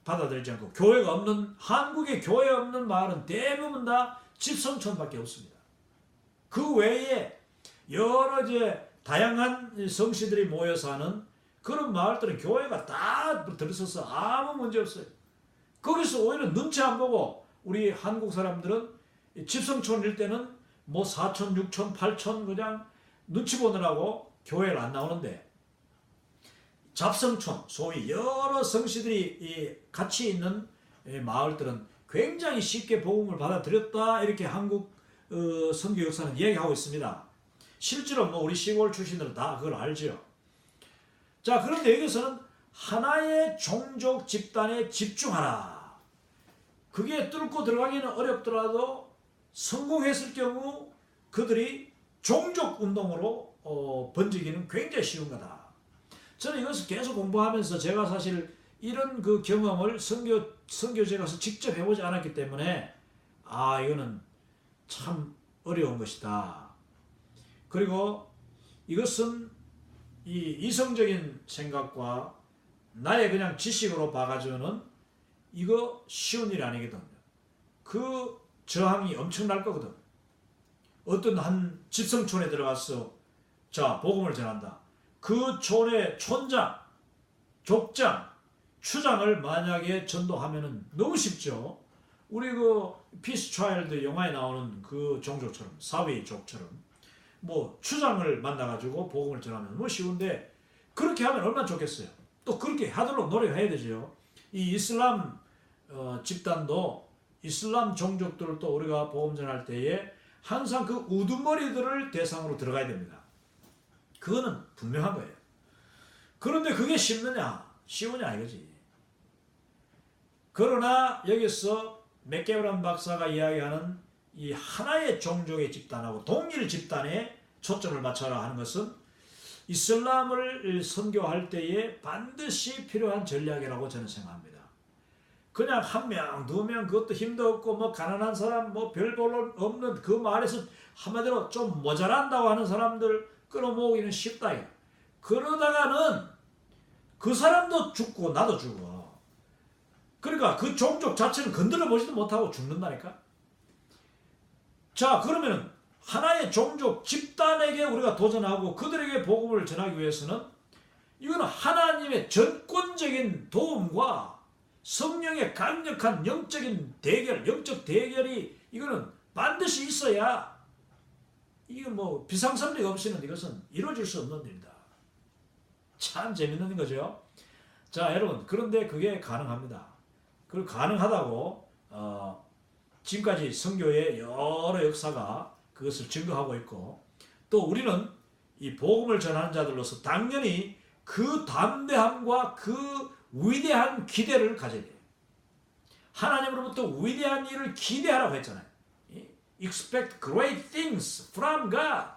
받아들이지 않고, 교회가 없는, 한국에 교회 없는 마을은 대부분 다 집성촌밖에 없습니다. 그 외에 여러 이제 다양한 성씨들이 모여 사는 그런 마을들은 교회가 다 들어서서 아무 문제 없어요. 거기서 오히려 눈치 안 보고 우리 한국 사람들은 집성촌일 때는 뭐 4촌, 6촌, 8촌 그냥 눈치 보느라고 교회를 안 나오는데, 잡성촌, 소위 여러 성씨들이 같이 있는 마을들은 굉장히 쉽게 복음을 받아들였다, 이렇게 한국 선교 역사는 이야기하고 있습니다. 실제로 뭐 우리 시골 출신들은 다 그걸 알죠. 자, 그런데 여기서는 하나의 종족 집단에 집중하라. 그게 뚫고 들어가기는 어렵더라도 성공했을 경우 그들이 종족 운동으로 번지기는 굉장히 쉬운 거다. 저는 이것을 계속 공부하면서 제가 사실 이런 그 경험을 선교지에 가서 직접 해보지 않았기 때문에 이거는 참 어려운 것이다. 그리고 이것은 이 이성적인 생각과 나의 그냥 지식으로 봐가지고는 이거 쉬운 일이 아니거든요. 그 저항이 엄청날 거거든. 어떤 한 집성촌에 들어가서 자, 복음을 전한다. 그 촌의 촌장, 족장, 추장을 만약에 전도하면은 너무 쉽죠. 우리 그 피스 차일드 영화에 나오는 그 종족처럼, 사위족처럼 뭐 추장을 만나가지고 복음을 전하면 너무 쉬운데, 그렇게 하면 얼마나 좋겠어요. 또 그렇게 하도록 노력해야 되죠. 이 이슬람 집단도 이슬람 종족들을 또 우리가 복음 전할 때에 항상 그 우두머리들을 대상으로 들어가야 됩니다. 그거는 분명한 거예요. 그런데 그게 쉽느냐? 쉬우냐 이거지. 그러나 여기서 맥게브란 박사가 이야기하는 이 하나의 종족의 집단하고 동일 집단에 초점을 맞춰라 하는 것은 이슬람을 선교할 때에 반드시 필요한 전략이라고 저는 생각합니다. 그냥 한 명, 두 명, 그것도 힘도 없고 뭐 가난한 사람, 뭐 별 볼 없는 그 마을에서 한마디로 좀 모자란다고 하는 사람들 끌어모으기는 쉽다. 그러다가는 그 사람도 죽고 나도 죽어. 그러니까 그 종족 자체를 건드려 보지도 못하고 죽는다니까. 자, 그러면은 하나의 종족 집단에게 우리가 도전하고 그들에게 복음을 전하기 위해서는 이거는 하나님의 전권적인 도움과 성령의 강력한 영적인 대결, 영적 대결이 이거는 반드시 있어야, 이거 뭐 비상섭리 없이는 이것은 이루어질 수 없는 일이다. 참 재밌는 거죠. 자, 여러분, 그런데 그게 가능합니다. 그 가능하다고 지금까지 선교의 여러 역사가 그것을 증거하고 있고, 또 우리는 이 복음을 전하는 자들로서 당연히 그 담대함과 그 위대한 기대를 가져야 돼요. 하나님으로부터 위대한 일을 기대하라고 했잖아요. Expect great things from God.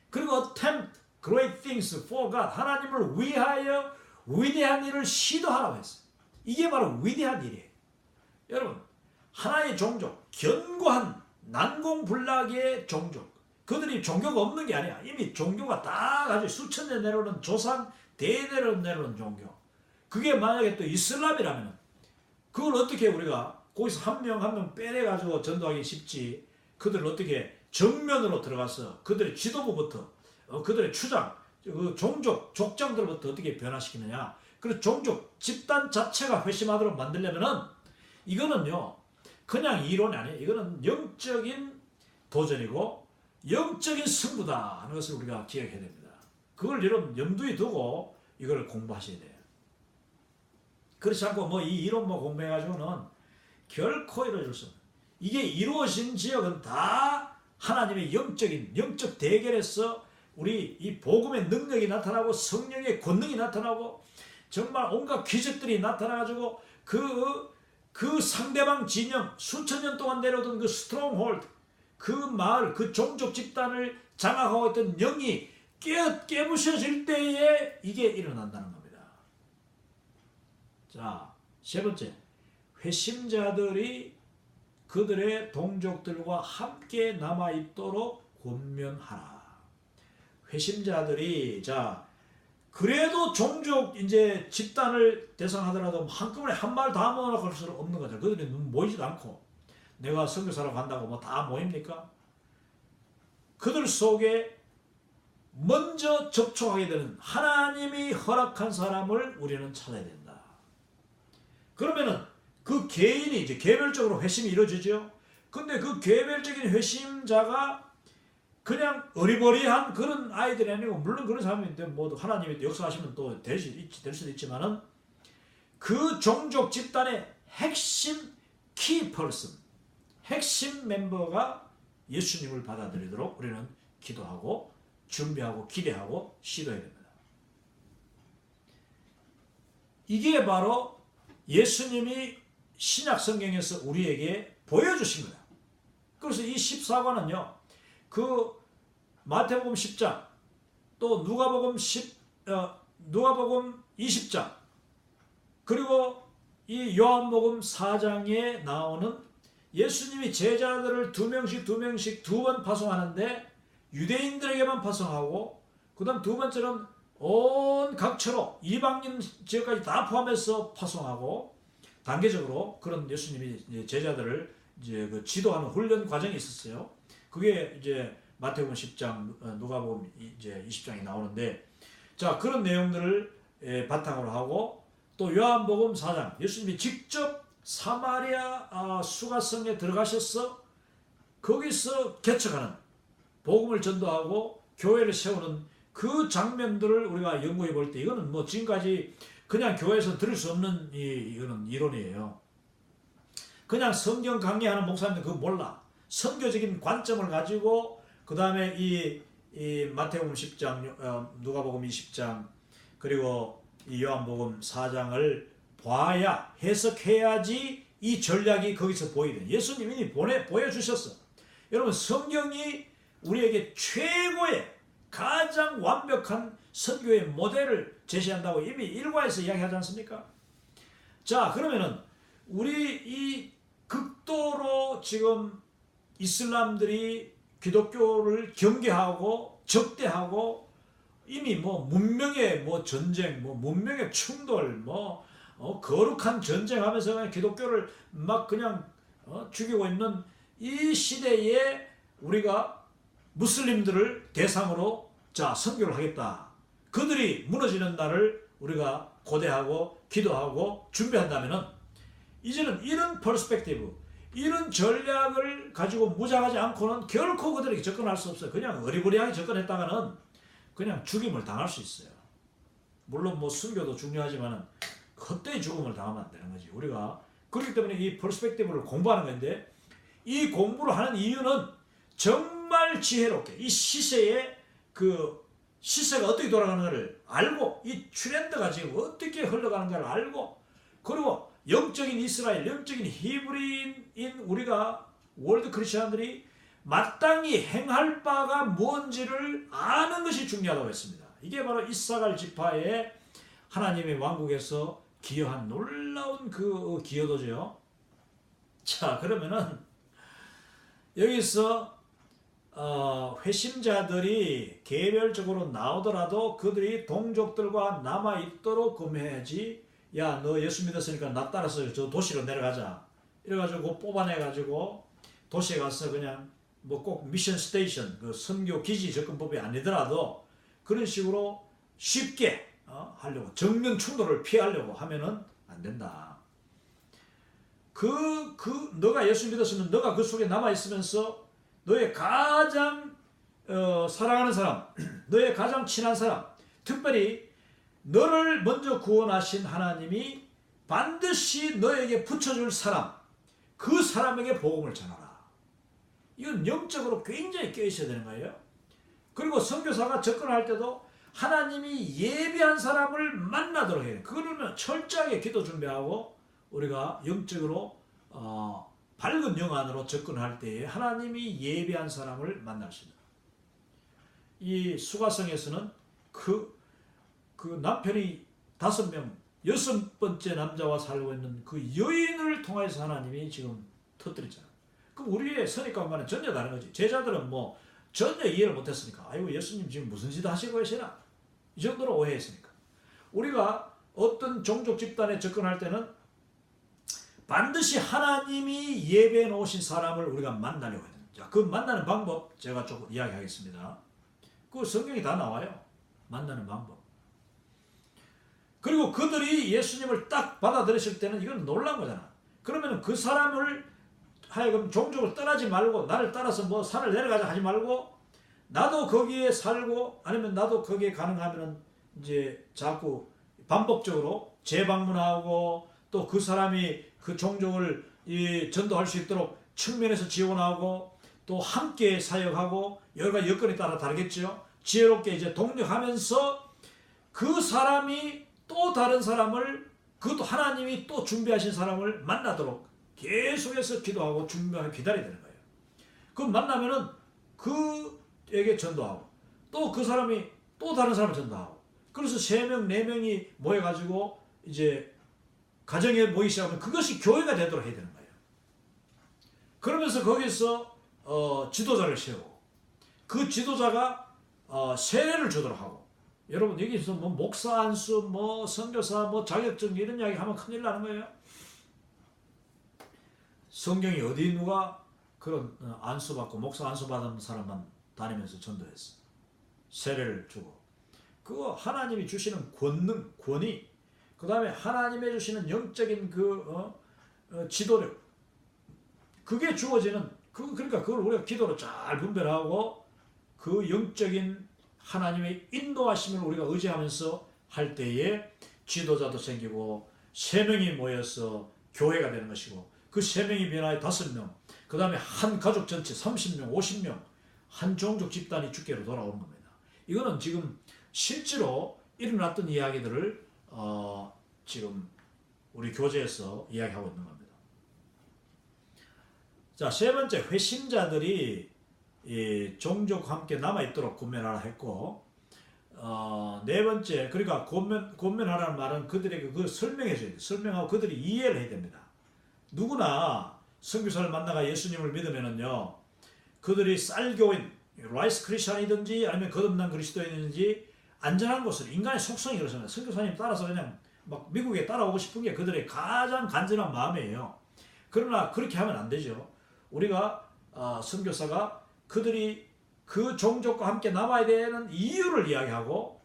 그리고 attempt great things for God. 하나님을 위하여 위대한 일을 시도하라고 했어요. 이게 바로 위대한 일이에요. 여러분, 하나의 종족, 견고한 난공불락의 종족. 그들이 종교가 없는 게 아니야. 이미 종교가 다 가지고 수천 년 내려오는 조상 대대로 내려오는 종교. 그게 만약에 또 이슬람이라면 그걸 어떻게 우리가 거기서 한 명 한 명 빼내가지고 전도하기 쉽지. 그들을 어떻게 정면으로 들어가서 그들의 지도부부터 그들의 추장, 그 종족, 족장들부터 어떻게 변화시키느냐. 그래서 종족, 집단 자체가 회심하도록 만들려면은 이거는요, 그냥 이론이 아니에요. 이거는 영적인 도전이고 영적인 승부다 하는 것을 우리가 기억해야 됩니다. 그걸 여러분 염두에 두고 이걸 공부하셔야 돼요. 그렇지 않고 뭐 이 이론만 공부해가지고는 결코 이루어질 수 없어요. 이게 이루어진 지역은 다 하나님의 영적 대결에서 우리 이 복음의 능력이 나타나고 성령의 권능이 나타나고 정말 온갖 기적들이 나타나가지고 그 상대방 진영 수천 년 동안 내려오던 그 스트롱홀드 그 마을 그 종족 집단을 장악하고 있던 영이 깨부셔질 때에 이게 일어난다는 겁니다. 자, 세 번째, 회심자들이 그들의 동족들과 함께 남아있도록 권면하라. 회심자들이 자 그래도 종족 이제 집단을 대상하더라도 한꺼번에 한 마을 다 모아놓을 수는 없는 거죠. 그들이 모이지도 않고 내가 선교사로 간다고 뭐 다 모입니까? 그들 속에 먼저 접촉하게 되는 하나님이 허락한 사람을 우리는 찾아야 된다. 그러면은 그 개인이 이제 개별적으로 회심이 이루어지죠. 근데 그 개별적인 회심자가 그냥 어리버리한 그런 아이들이 아니고 물론 그런 사람인데 뭐 하나님이 역사하시면 또 될 수도 있지만은 그 종족 집단의 핵심 키 퍼슨 핵심 멤버가 예수님을 받아들이도록 우리는 기도하고 준비하고 기대하고 시도해야 됩니다. 이게 바로 예수님이 신약 성경에서 우리에게 보여주신 거예요. 그래서 이 14권은요. 그 마태복음 10장 또 누가복음 20장 그리고 이 요한복음 4장에 나오는 예수님이 제자들을 두 명씩 두 번 파송하는데 유대인들에게만 파송하고 그 다음 두 번째는 온 각처로 이방인 지역까지 다 포함해서 파송하고 단계적으로 그런 예수님이 제자들을 이제 그 지도하는 훈련 과정이 있었어요. 그게 이제 마태복음 10장, 누가복음 이제 20장이 나오는데 자 그런 내용들을 바탕으로 하고 또 요한복음 4장 예수님이 직접 사마리아 수가성에 들어가셔서 거기서 개척하는 복음을 전도하고 교회를 세우는 그 장면들을 우리가 연구해 볼 때 이거는 뭐 지금까지 그냥 교회에서 들을 수 없는 이거는 이론이에요. 그냥 성경 강의하는 목사님들 그거 몰라. 선교적인 관점을 가지고 그 다음에 이 마태복음 10장, 누가복음 20장 그리고 이 요한복음 4장을 봐야 해석해야지 이 전략이 거기서 보이거든요. 예수님이 보여주셨어. 여러분 성경이 우리에게 최고의 가장 완벽한 선교의 모델을 제시한다고 이미 일과에서 이야기하지 않습니까? 자 그러면은 우리 이 극도로 지금 이슬람들이 기독교를 경계하고 적대하고 이미 뭐 문명의 뭐 전쟁, 뭐 문명의 충돌, 뭐 거룩한 전쟁하면서 그냥 기독교를 막 그냥 죽이고 있는 이 시대에 우리가 무슬림들을 대상으로 자 선교를 하겠다. 그들이 무너지는 날을 우리가 고대하고 기도하고 준비한다면은 이제는 이런 퍼스펙티브, 이런 전략을 가지고 무장하지 않고는 결코 그들에게 접근할 수 없어요. 그냥 어리버리하게 접근했다가는 그냥 죽임을 당할 수 있어요. 물론 뭐 순교도 중요하지만은 헛되이 죽음을 당하면 안 되는 거지. 우리가 그렇기 때문에 이 퍼스펙티브를 공부하는 건데 이 공부를 하는 이유는 정말 지혜롭게 이 시세의 그 시세가 어떻게 돌아가는가를 알고 이 트렌드가 지금 어떻게 흘러가는가를 알고 그리고 영적인 이스라엘, 영적인 히브리인 우리가 월드 크리스천들이 마땅히 행할 바가 뭔지를 아는 것이 중요하다고 했습니다. 이게 바로 이사갈 지파의 하나님의 왕국에서 기여한 놀라운 그 기여도죠. 자 그러면은 여기서 회심자들이 개별적으로 나오더라도 그들이 동족들과 남아있도록 금해야지. 야 너 예수 믿었으니까 나 따라서 저 도시로 내려가자 이래가지고 뽑아내가지고 도시에 가서 그냥 뭐 꼭 미션 스테이션 그 선교 기지 접근법이 아니더라도 그런 식으로 쉽게 하려고 정면 충돌을 피하려고 하면은 안 된다. 너가 예수 믿었으면 너가 그 속에 남아있으면서 너의 가장 사랑하는 사람, 너의 가장 친한 사람, 특별히 너를 먼저 구원하신 하나님이 반드시 너에게 붙여줄 사람, 그 사람에게 복음을 전하라. 이건 영적으로 굉장히 깨있어야 되는 거예요. 그리고 선교사가 접근할 때도 하나님이 예비한 사람을 만나도록 해요. 그러면 철저하게 기도 준비하고 우리가 영적으로 밝은 영 안으로 접근할 때에 하나님이 예비한 사람을 만날 수 있다. 이 수가성에서는 그 남편이 5명, 6번째 남자와 살고 있는 그 여인을 통해서 하나님이 지금 터뜨리잖아요. 그럼 우리의 선입관과는 전혀 다른 거지. 제자들은 뭐 전혀 이해를 못했으니까, 아이고 예수님 지금 무슨 짓 하시고 계시나, 이 정도로 오해했으니까. 우리가 어떤 종족 집단에 접근할 때는 반드시 하나님이 예배해 놓으신 사람을 우리가 만나려고 해야 됩니다. 자, 그 만나는 방법 제가 조금 이야기하겠습니다. 그 성경이 다 나와요. 만나는 방법. 그리고 그들이 예수님을 딱 받아들였을 때는 이건 놀란 거잖아. 그러면 그 사람을 하여금 종족을 떠나지 말고 나를 따라서 뭐 산을 내려가자 하지 말고 나도 거기에 살고 아니면 나도 거기에 가능하면 이제 자꾸 반복적으로 재방문하고 또 그 사람이 그 종족을 전도할 수 있도록 측면에서 지원하고 또 함께 사역하고 여러 가지 여건에 따라 다르겠죠. 지혜롭게 이제 동력하면서 그 사람이 또 다른 사람을, 그것도 하나님이 또 준비하신 사람을 만나도록 계속해서 기도하고 준비하고 기다려야 되는 거예요. 그 만나면은 그에게 전도하고 또 그 사람이 또 다른 사람을 전도하고, 그래서 3명, 4명이 모여가지고 이제 가정에 모이기 시작하면 그것이 교회가 되도록 해야 되는 거예요. 그러면서 거기서 지도자를 세우고 그 지도자가 세례를 주도록 하고, 여러분 여기서 뭐 목사 안수, 뭐 선교사, 뭐 자격증 이런 이야기 하면 큰일 나는 거예요. 성경이 어디 누가 그런 안수 받고 목사 안수 받은 사람만 다니면서 전도했어. 세례를 주고. 그거 하나님이 주시는 권능, 권위, 그 다음에 하나님이 주시는 영적인 지도력, 그게 주어지는 그러니까 그걸 우리가 기도로 잘 분별하고 그 영적인 하나님의 인도하심을 우리가 의지하면서 할 때에 지도자도 생기고 3명이 모여서 교회가 되는 것이고, 그 3명이 변화해 5명, 그 다음에 한 가족 전체 30명, 50명, 한 종족 집단이 주께로 돌아오는 겁니다. 이거는 지금 실제로 일어났던 이야기들을 지금 우리 교재에서 이야기하고 있는 겁니다. 자, 3번째, 회심자들이 이 종족과 함께 남아있도록 권면하라 했고, 4번째, 그러니까 권면하라는 말은 그들에게 그 설명해줘야 돼요. 설명하고 그들이 이해를 해야 됩니다. 누구나 선교사를 만나가 예수님을 믿으면은요, 그들이 쌀교인, 라이스 크리스찬이든지 아니면 거듭난 그리스도인이든지 안전한 곳을, 인간의 속성이 그렇습니다. 선교사님 따라서 그냥 막 미국에 따라오고 싶은 게 그들의 가장 간절한 마음이에요. 그러나 그렇게 하면 안 되죠. 우리가 선교사가 그들이 그 종족과 함께 남아야 되는 이유를 이야기하고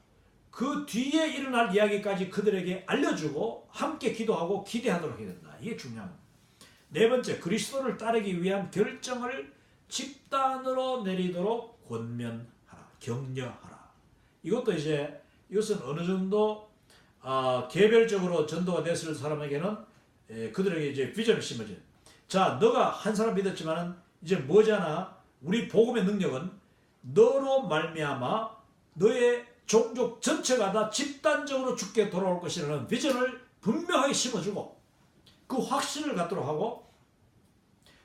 그 뒤에 일어날 이야기까지 그들에게 알려주고 함께 기도하고 기대하도록 해야 된다. 이게 중요합니다. 4번째, 그리스도를 따르기 위한 결정을 집단으로 내리도록 권면하라, 격려하라. 이것도 이것은 어느 정도 개별적으로 전도가 됐을 사람에게는 그들에게 이제 비전을 심어줘요. 자, 너가 한 사람 믿었지만은 이제 뭐잖아. 우리 복음의 능력은 너로 말미암아 너의 종족 전체가 다 집단적으로 주께 돌아올 것이라는 비전을 분명하게 심어주고 그 확신을 갖도록 하고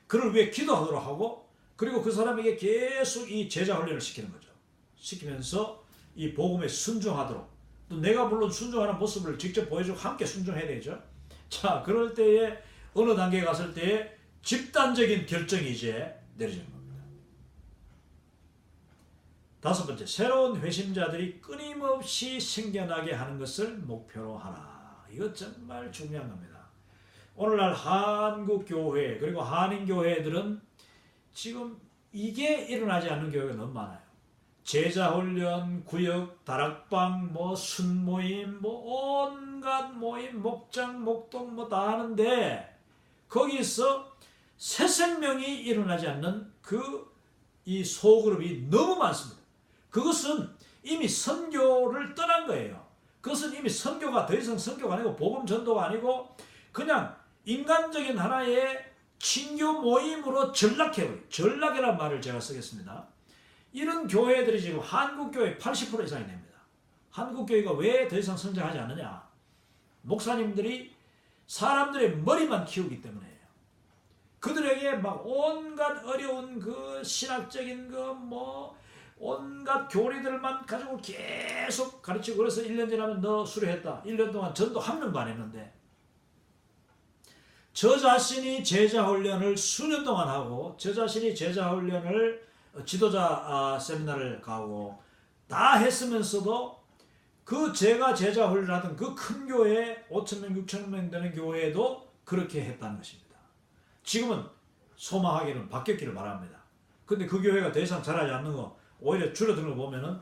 그를 위해 기도하도록 하고, 그리고 그 사람에게 계속 이 제자 훈련을 시키는 거죠. 시키면서 이 복음에 순종하도록, 또 내가 물론 순종하는 모습을 직접 보여주고 함께 순종해야 되죠. 자, 그럴 때에 어느 단계에 갔을 때에 집단적인 결정이 이제 내려지는 겁니다. 5번째, 새로운 회심자들이 끊임없이 생겨나게 하는 것을 목표로 하라. 이거 정말 중요한 겁니다. 오늘날 한국 교회 그리고 한인 교회들은 지금 이게 일어나지 않는 교회가 너무 많아요. 제자훈련, 구역, 다락방, 뭐 순모임, 뭐 온갖 모임, 목장, 목동 뭐 다 하는데 거기서 새 생명이 일어나지 않는 그 이 소그룹이 너무 많습니다. 그것은 이미 선교를 떠난 거예요. 그것은 이미 선교가 더 이상 선교가 아니고 복음 전도가 아니고 그냥 인간적인 하나의 친교 모임으로 전락해버려요. 전락이라는 말을 제가 쓰겠습니다. 이런 교회들이 지금 한국교회 80% 이상이 됩니다. 한국교회가 왜 더 이상 성장하지 않느냐? 목사님들이 사람들의 머리만 키우기 때문에요. 그들에게 막 온갖 어려운 그 신학적인 온갖 교리들만 가지고 계속 가르치고, 그래서 1년 지나면 너 수료했다. 1년 동안 전도 한 명도 안 했는데, 저 자신이 제자 훈련을 수년 동안 하고, 저 자신이 제자 훈련을 지도자 세미나를 가고 다 했으면서도 그 제가 제자 훈련하던 그 큰 교회 5,000명 6,000명 되는 교회에도 그렇게 했다는 것입니다. 지금은 소망하기는 바뀌었기를 바랍니다. 근데 그 교회가 더 이상 잘하지 않는 거, 오히려 줄어드는 거 보면은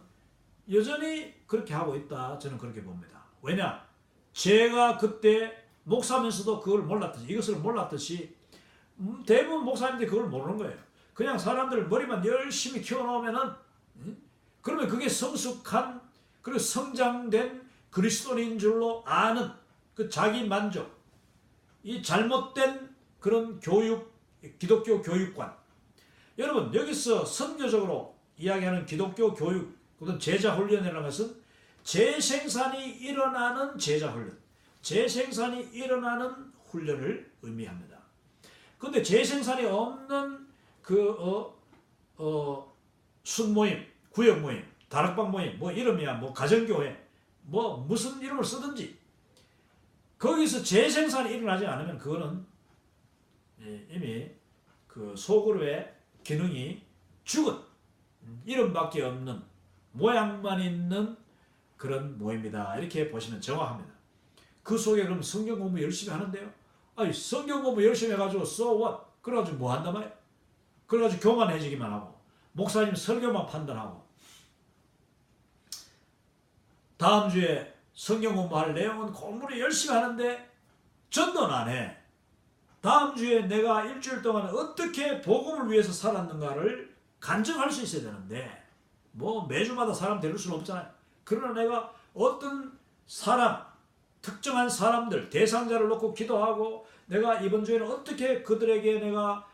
여전히 그렇게 하고 있다, 저는 그렇게 봅니다. 왜냐? 제가 그때 목사면서도 그걸 몰랐듯이, 이것을 몰랐듯이 대부분 목사님들이 그걸 모르는 거예요. 그냥 사람들 머리만 열심히 키워놓으면은, 그러면 그게 성숙한, 그리고 성장된 그리스도인인 줄로 아는 그 자기 만족, 이 잘못된 그런 교육, 기독교 교육관. 여러분, 여기서 선교적으로 이야기하는 기독교 교육, 그런 제자 훈련이라는 것은 재생산이 일어나는 제자 훈련, 재생산이 일어나는 훈련을 의미합니다. 그런데 재생산이 없는 순모임, 구역모임, 다락방 모임, 이름이야, 가정교회, 무슨 이름을 쓰든지, 거기서 재생산이 일어나지 않으면 그거는 이미 그 소그룹의 기능이 죽은, 이름밖에 없는, 모양만 있는 그런 모임이다, 이렇게 보시면 정확합니다. 그 속에 그럼 성경 공부 열심히 하는데요? 아니, 성경 공부 열심히 해가지고 so what? 그래가지고 뭐 한단 말이야? 그래가지고 교만해지기만 하고, 목사님 설교만 판단하고, 다음 주에 성경 공부할 내용은 공부를 열심히 하는데 전도는 안 해. 다음 주에 내가 일주일 동안 어떻게 복음을 위해서 살았는가를 간증할 수 있어야 되는데, 매주마다 사람 데릴 수는 없잖아요. 그러나 내가 어떤 사람, 특정한 사람들, 대상자를 놓고 기도하고, 내가 이번 주에는 어떻게 그들에게 내가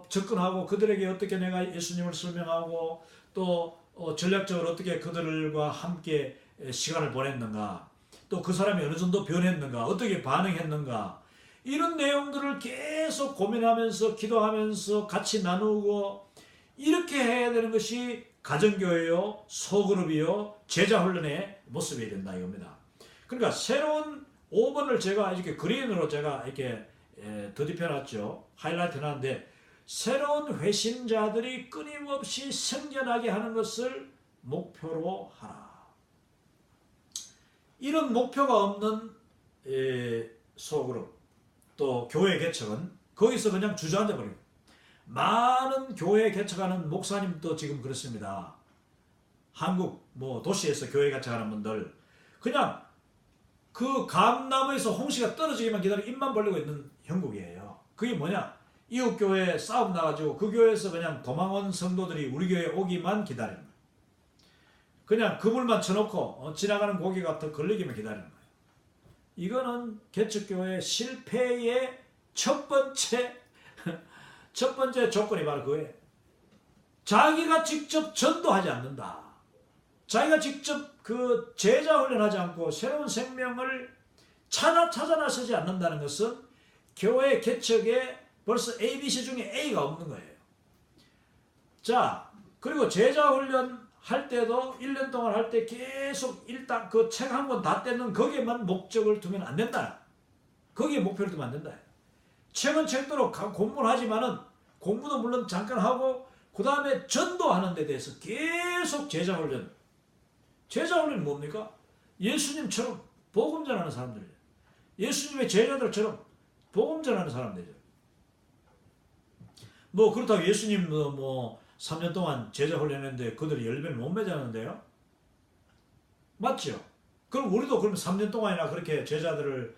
접근하고, 그들에게 어떻게 내가 예수님을 설명하고, 또 전략적으로 어떻게 그들과 함께 시간을 보냈는가, 또 그 사람이 어느 정도 변했는가, 어떻게 반응했는가, 이런 내용들을 계속 고민하면서 기도하면서 같이 나누고, 이렇게 해야 되는 것이 가정교회요, 소그룹이요, 제자훈련의 모습이 된다 이겁니다. 그러니까 새로운 5번을 제가 이렇게 그린으로 제가 이렇게 더딥혀놨죠. 하이라이트 해놨는데, 새로운 회심자들이 끊임없이 생겨나게 하는 것을 목표로 하라. 이런 목표가 없는 소그룹, 또 교회 개척은 거기서 그냥 주저앉아 버려요. 많은 교회 개척하는 목사님도 지금 그렇습니다. 한국 도시에서 교회 개척하는 분들, 그냥 그 감나무에서 홍시가 떨어지기만 기다리고 입만 벌리고 있는 형국이에요. 그게 뭐냐? 이웃 교회 싸움 나가지고 그 교회에서 그냥 도망온 성도들이 우리 교회에 오기만 기다리는 거예요. 그냥 그물만 쳐놓고 지나가는 고기가 더 걸리기만 기다리는 거예요. 이거는 개척교회 실패의 첫 번째 조건이 바로 그거예요. 자기가 직접 전도하지 않는다. 자기가 직접 그 제자 훈련하지 않고 새로운 생명을 찾아 나서지 않는다는 것은 교회 개척에 벌써 ABC 중에 A가 없는 거예요. 자, 그리고 제자 훈련 할 때도 1년 동안 할 때 계속 일단 그 책 한 권 다 떼는 거기에만 목적을 두면 안 된다. 거기에 목표를 두면 안 된다. 책은 책대로 공부를 하지만은, 공부도 물론 잠깐 하고, 그 다음에 전도하는 데 대해서 계속 제자 훈련. 제자 훈련이 뭡니까? 예수님처럼 복음 전하는 사람들이에요. 예수님의 제자들처럼 복음 전하는 사람들이죠. 그렇다고 예수님 3년 동안 제자 훈련했는데 그들이 열매를 못 맺었는데요? 맞죠? 그럼 우리도 그러면 3년 동안이나 그렇게 제자들을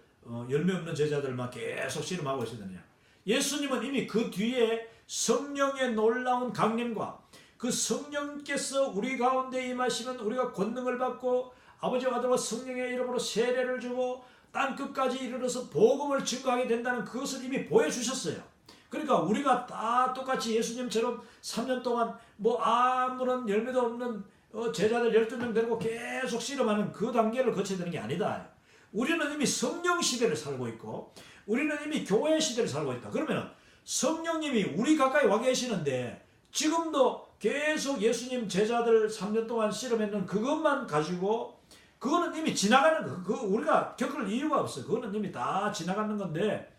열매 없는 제자들만 계속 씨름하고 있어야 되느냐? 예수님은 이미 그 뒤에 성령의 놀라운 강림과 그 성령께서 우리 가운데 임하시면 우리가 권능을 받고 아버지와 아들과 성령의 이름으로 세례를 주고 땅끝까지 이르러서 복음을 증거하게 된다는 그것을 이미 보여주셨어요. 그러니까 우리가 다 똑같이 예수님처럼 3년 동안 뭐 아무런 열매도 없는 제자들 12명 데리고 계속 씨름하는 그 단계를 거쳐야 되는 게 아니다. 우리는 이미 성령 시대를 살고 있고 우리는 이미 교회 시대를 살고 있다. 그러면 성령님이 우리 가까이 와 계시는데 지금도 계속 예수님 제자들 3년 동안 씨름했는 그것만 가지고 그거는 이미 지나가는 거. 우리가 겪을 이유가 없어요. 그거는 이미 다 지나가는 건데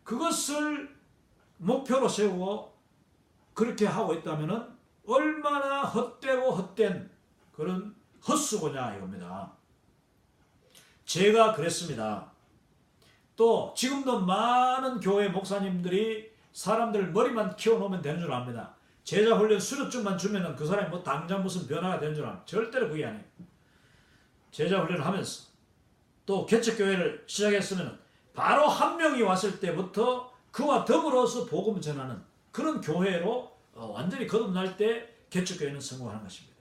그것을 목표로 세우고 그렇게 하고 있다면은 얼마나 헛되고 헛된 그런 헛수고냐 이겁니다. 제가 그랬습니다. 또 지금도 많은 교회 목사님들이 사람들 머리만 키워놓으면 되는 줄 압니다. 제자 훈련 수료증만 주면은 그 사람이 뭐 당장 무슨 변화가 되는 줄 압니다. 절대로 그게 아니에요. 제자 훈련을 하면서 또 개척교회를 시작했으면 바로 한 명이 왔을 때부터 그와 더불어서 복음을 전하는 그런 교회로 완전히 거듭날 때 개척교회는 성공하는 것입니다.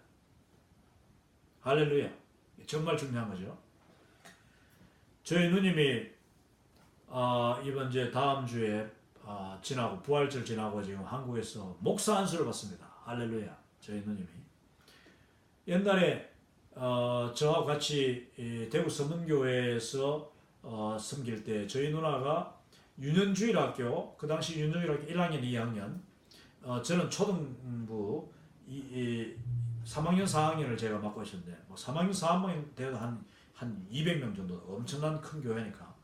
할렐루야. 정말 중요한 거죠. 저희 누님이 이번 이제 다음 주에 지나고 부활절 지나고 지금 한국에서 목사 안수를 받습니다. 할렐루야. 저희 누님이 옛날에 저와 같이 대구 서문교회에서 섬길 때 저희 누나가 유년주일학교 그 당시 유년주일학교 1학년 2학년 저는 초등부 3학년 4학년을 제가 맡고 있었는데 뭐 3학년 4학년 돼도 한 200명 정도 엄청난 큰 교회니까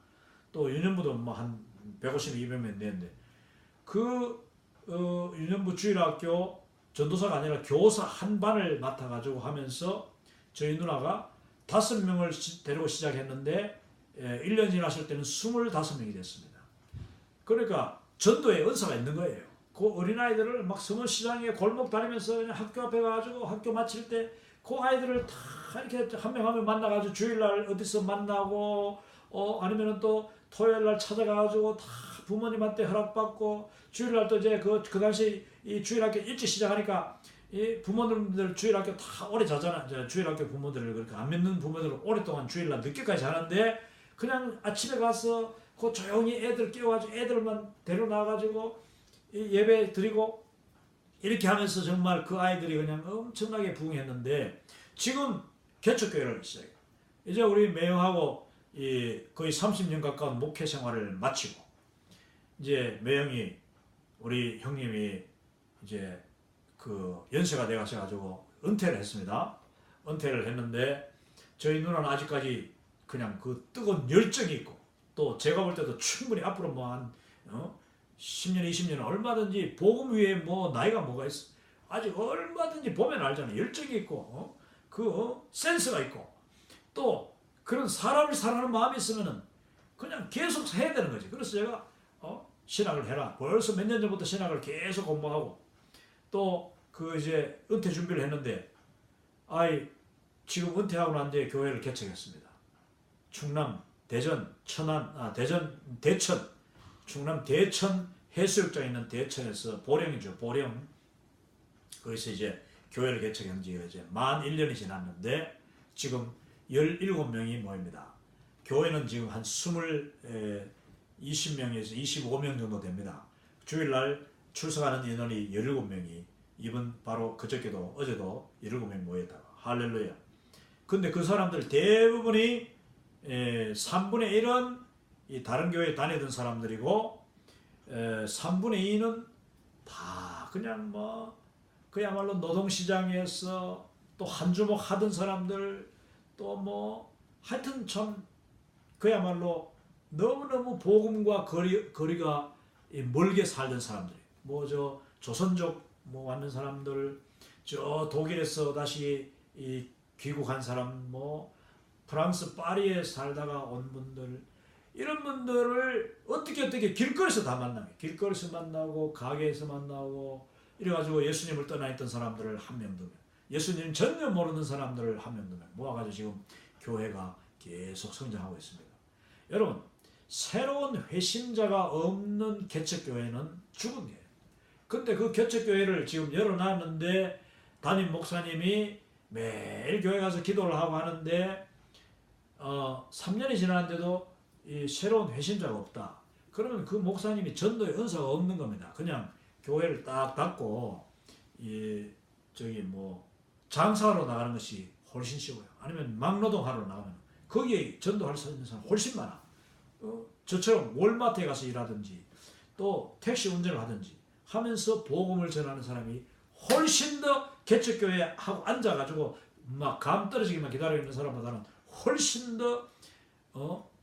또 유년부도 뭐 한 150, 200명 되는데 그 유년부 주일학교 전도사가 아니라 교사 한 반을 맡아가지고 하면서 저희 누나가 5명을 데리고 시작했는데 1년 지났을 때는 25명이 됐습니다. 그러니까 전도에 은사가 있는 거예요. 그 어린아이들을 막 서문시장에 골목 다니면서 그냥 학교 앞에 가가지고 학교 마칠 때 그 아이들을 다 이렇게 한 명 한 명 만나가지고 주일날 어디서 만나고 아니면은 또 토요일날 찾아가가지고 다 부모님한테 허락받고 주일날 또 이제 그 당시 이 주일학교 일찍 시작하니까 이 부모님들 주일학교 다 오래 자잖아. 주일학교 부모들을 그렇게 안 믿는 부모들은 오랫동안 주일날 늦게까지 자는데 그냥 아침에 가서 그 조용히 애들 깨워가지고 애들만 데려나가가지고 예배 드리고 이렇게 하면서 정말 그 아이들이 그냥 엄청나게 부흥했는데 지금 개척교회를 시작해. 이제 우리 매형하고 거의 30년 가까운 목회 생활을 마치고 이제 매형이 우리 형님이 이제 그 연세가 돼가지고 은퇴를 했습니다. 은퇴를 했는데 저희 누나는 아직까지 그냥 그 뜨거운 열정이 있고 또 제가 볼 때도 충분히 앞으로 뭐 한 10년, 20년 얼마든지 복음 위에 뭐 나이가 뭐가 있어. 아직 얼마든지 보면 알잖아. 열정이 있고 센스가 있고 또 그런 사람을 사랑하는 마음이 있으면은 그냥 계속 해야 되는 거지. 그래서 제가 신학을 해라. 벌써 몇 년 전부터 신학을 계속 공부하고 또 그 이제 은퇴 준비를 했는데 지금 은퇴하고 난 뒤에 교회를 개척했습니다. 충남 대전 대천 충남 대천 해수욕장 있는 대천에서 보령이죠. 보령. 거기서 이제 교회를 개척한 지가 이제 만 1년이 지났는데 지금 17명이 모입니다. 교회는 지금 한 20명에서 25명 정도 됩니다. 주일날 출석하는 인원이 17명이 이번 바로 그저께도 어제도 17명 모였다. 할렐루야. 근데 그 사람들 대부분이 3분의 1은 이 다른 교회에 다니던 사람들이고 3분의 2는 다 그냥 뭐 그야말로 노동시장에서 또 한 주먹 하던 사람들 또 뭐 하여튼 참 그야말로 너무너무 복음과 거리가 멀게 살던 사람들 뭐 저 조선족 뭐 왔는 사람들 저 독일에서 다시 이 귀국한 사람 뭐 프랑스 파리에 살다가 온 분들 이런 분들을 어떻게 길거리에서 다 만나요. 길거리에서 만나고 가게에서 만나고 이래가지고 예수님을 떠나 있던 사람들을 한 명, 두 명, 예수님 전혀 모르는 사람들을 한 명, 두 명 모아가지고 지금 교회가 계속 성장하고 있습니다. 여러분 새로운 회심자가 없는 개척교회는 죽은 교회. 근데 그 개척교회를 지금 열어놨는데 담임 목사님이 매일 교회 가서 기도를 하고 하는데 3년이 지났는데도 이 새로운 회심자가 없다. 그러면 그 목사님이 전도의 은사가 없는 겁니다. 그냥 교회를 딱 닫고 장사하러 나가는 것이 훨씬 쉬워요. 아니면 막노동하러 나가면 거기에 전도할 수 있는 사람 훨씬 많아. 저처럼 월마트에 가서 일하든지 또 택시 운전을 하든지 하면서 복음을 전하는 사람이 훨씬 더 개척교회에 하고 앉아가지고 막 감 떨어지기만 기다리고 있는 사람보다는 훨씬 더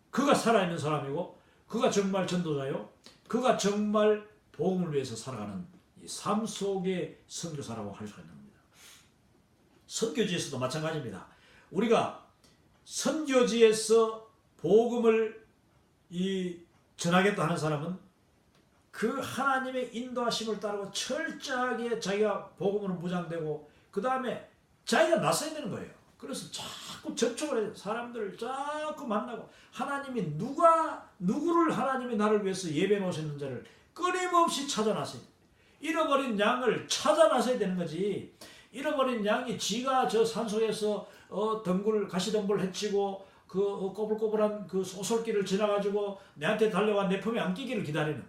그가 살아있는 사람이고 그가 정말 전도자요. 그가 정말 복음을 위해서 살아가는 이 삶 속의 선교사라고 할 수가 있는 겁니다. 선교지에서도 마찬가지입니다. 우리가 선교지에서 복음을 전하겠다 하는 사람은 그 하나님의 인도하심을 따르고 철저하게 자기가 복음으로 무장되고 그 다음에 자기가 나서야 되는 거예요. 그래서 자꾸 접촉을 해요. 사람들을 자꾸 만나고 하나님이 누구를 하나님이 나를 위해서 예배해 놓으셨는지를 끊임없이 찾아 나서야 돼요. 잃어버린 양을 찾아 나서야 되는 거지. 잃어버린 양이 지가 저 산속에서 가시덤불 해치고 그 꼬불꼬불한 그 소설길을 지나가지고 내한테 달려와 내 품에 안기기를 기다리는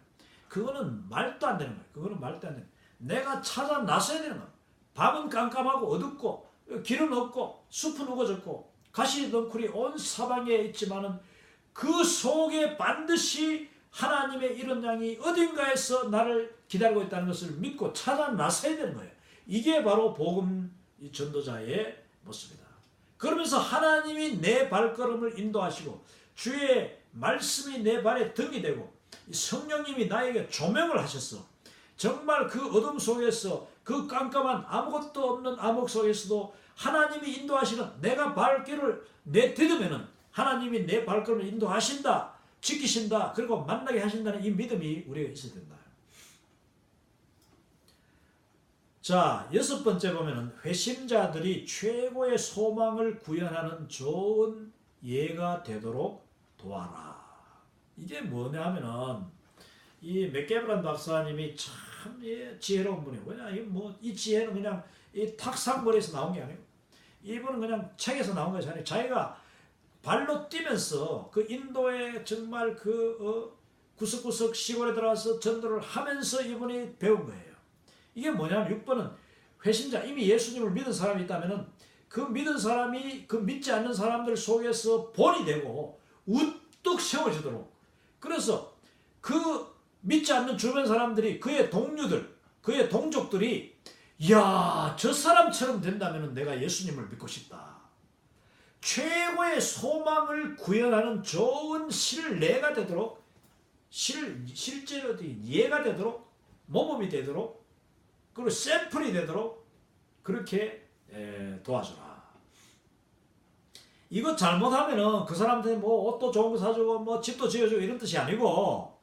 그거는 말도 안 되는 거예요. 그거는 말도 안 되는 거예요. 내가 찾아 나서야 되는 거예요. 밤은 깜깜하고 어둡고 길은 없고 숲은 우거졌고 가시 덩쿨이 온 사방에 있지만은 그 속에 반드시 하나님의 이런 양이 어딘가에서 나를 기다리고 있다는 것을 믿고 찾아 나서야 되는 거예요. 이게 바로 복음 전도자의 모습이다. 그러면서 하나님이 내 발걸음을 인도하시고 주의 말씀이 내 발에 등이 되고 성령님이 나에게 조명을 하셨어. 정말 그 어둠 속에서 그 깜깜한 아무것도 없는 암흑 속에서도 하나님이 인도하시는 내가 발길을 내딛으면은 하나님이 내 발걸음을 인도하신다. 지키신다. 그리고 만나게 하신다는 이 믿음이 우리가 있어야 된다. 자, 6번째 보면은 회심자들이 최고의 소망을 구현하는 좋은 예가 되도록 도와라. 이게 뭐냐 하면은 이 맥게브란 박사님이 참 지혜로운 분이에요. 왜냐 이 지혜는 그냥 이 탁상머리에서 나온 게 아니고 이분은 그냥 책에서 나온 것이 아니고 자기가 발로 뛰면서 그 인도의 정말 구석구석 시골에 들어가서 전도를 하면서 이분이 배운 거예요. 이게 뭐냐면 6번은 회심자, 이미 예수님을 믿은 사람이 있다면은 그 믿은 사람이 그 믿지 않는 사람들 속에서 본이 되고 우뚝 세워지도록, 그래서 그 믿지 않는 주변 사람들이 그의 동료들, 그의 동족들이 야, 저 사람처럼 된다면 내가 예수님을 믿고 싶다. 최고의 소망을 구현하는 좋은 신뢰가 되도록, 실제로 예가 되도록, 모범이 되도록, 그리고 샘플이 되도록 그렇게 도와주라. 이거 잘못하면은 그 사람한테 뭐 옷도 좋은 거 사주고 뭐 집도 지어주고 이런 뜻이 아니고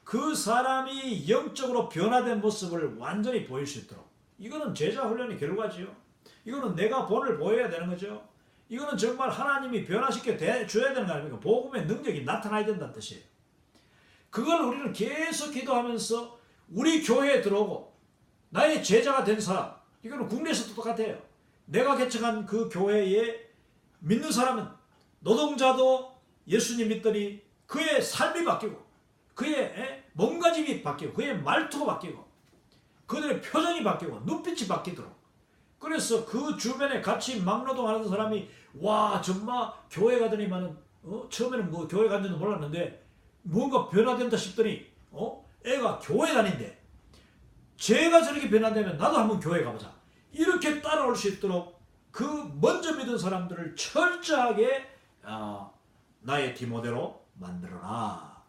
그 사람이 영적으로 변화된 모습을 완전히 보일 수 있도록, 이거는 제자 훈련의 결과지요. 이거는 내가 본을 보여야 되는 거죠. 이거는 정말 하나님이 변화시켜 줘야 되는 거 아닙니까? 복음의 능력이 나타나야 된다는 뜻이에요. 그걸 우리는 계속 기도하면서 우리 교회에 들어오고 나의 제자가 된 사람, 이거는 국내에서도 똑같아요. 내가 개척한 그 교회에 믿는 사람은 노동자도 예수님 믿더니 그의 삶이 바뀌고 그의 몸가짐이 바뀌고 그의 말투가 바뀌고 그들의 표정이 바뀌고 눈빛이 바뀌도록, 그래서 그 주변에 같이 막노동하는 사람이 와 정말 교회 가더니만은 처음에는 뭐 교회 간지도 몰랐는데 뭔가 변화된다 싶더니 애가 교회 다닌대. 쟤가 저렇게 변화되면 나도 한번 교회 가보자. 이렇게 따라올 수 있도록 그 먼저 믿은 사람들을 철저하게 나의 디모데로 만들어라.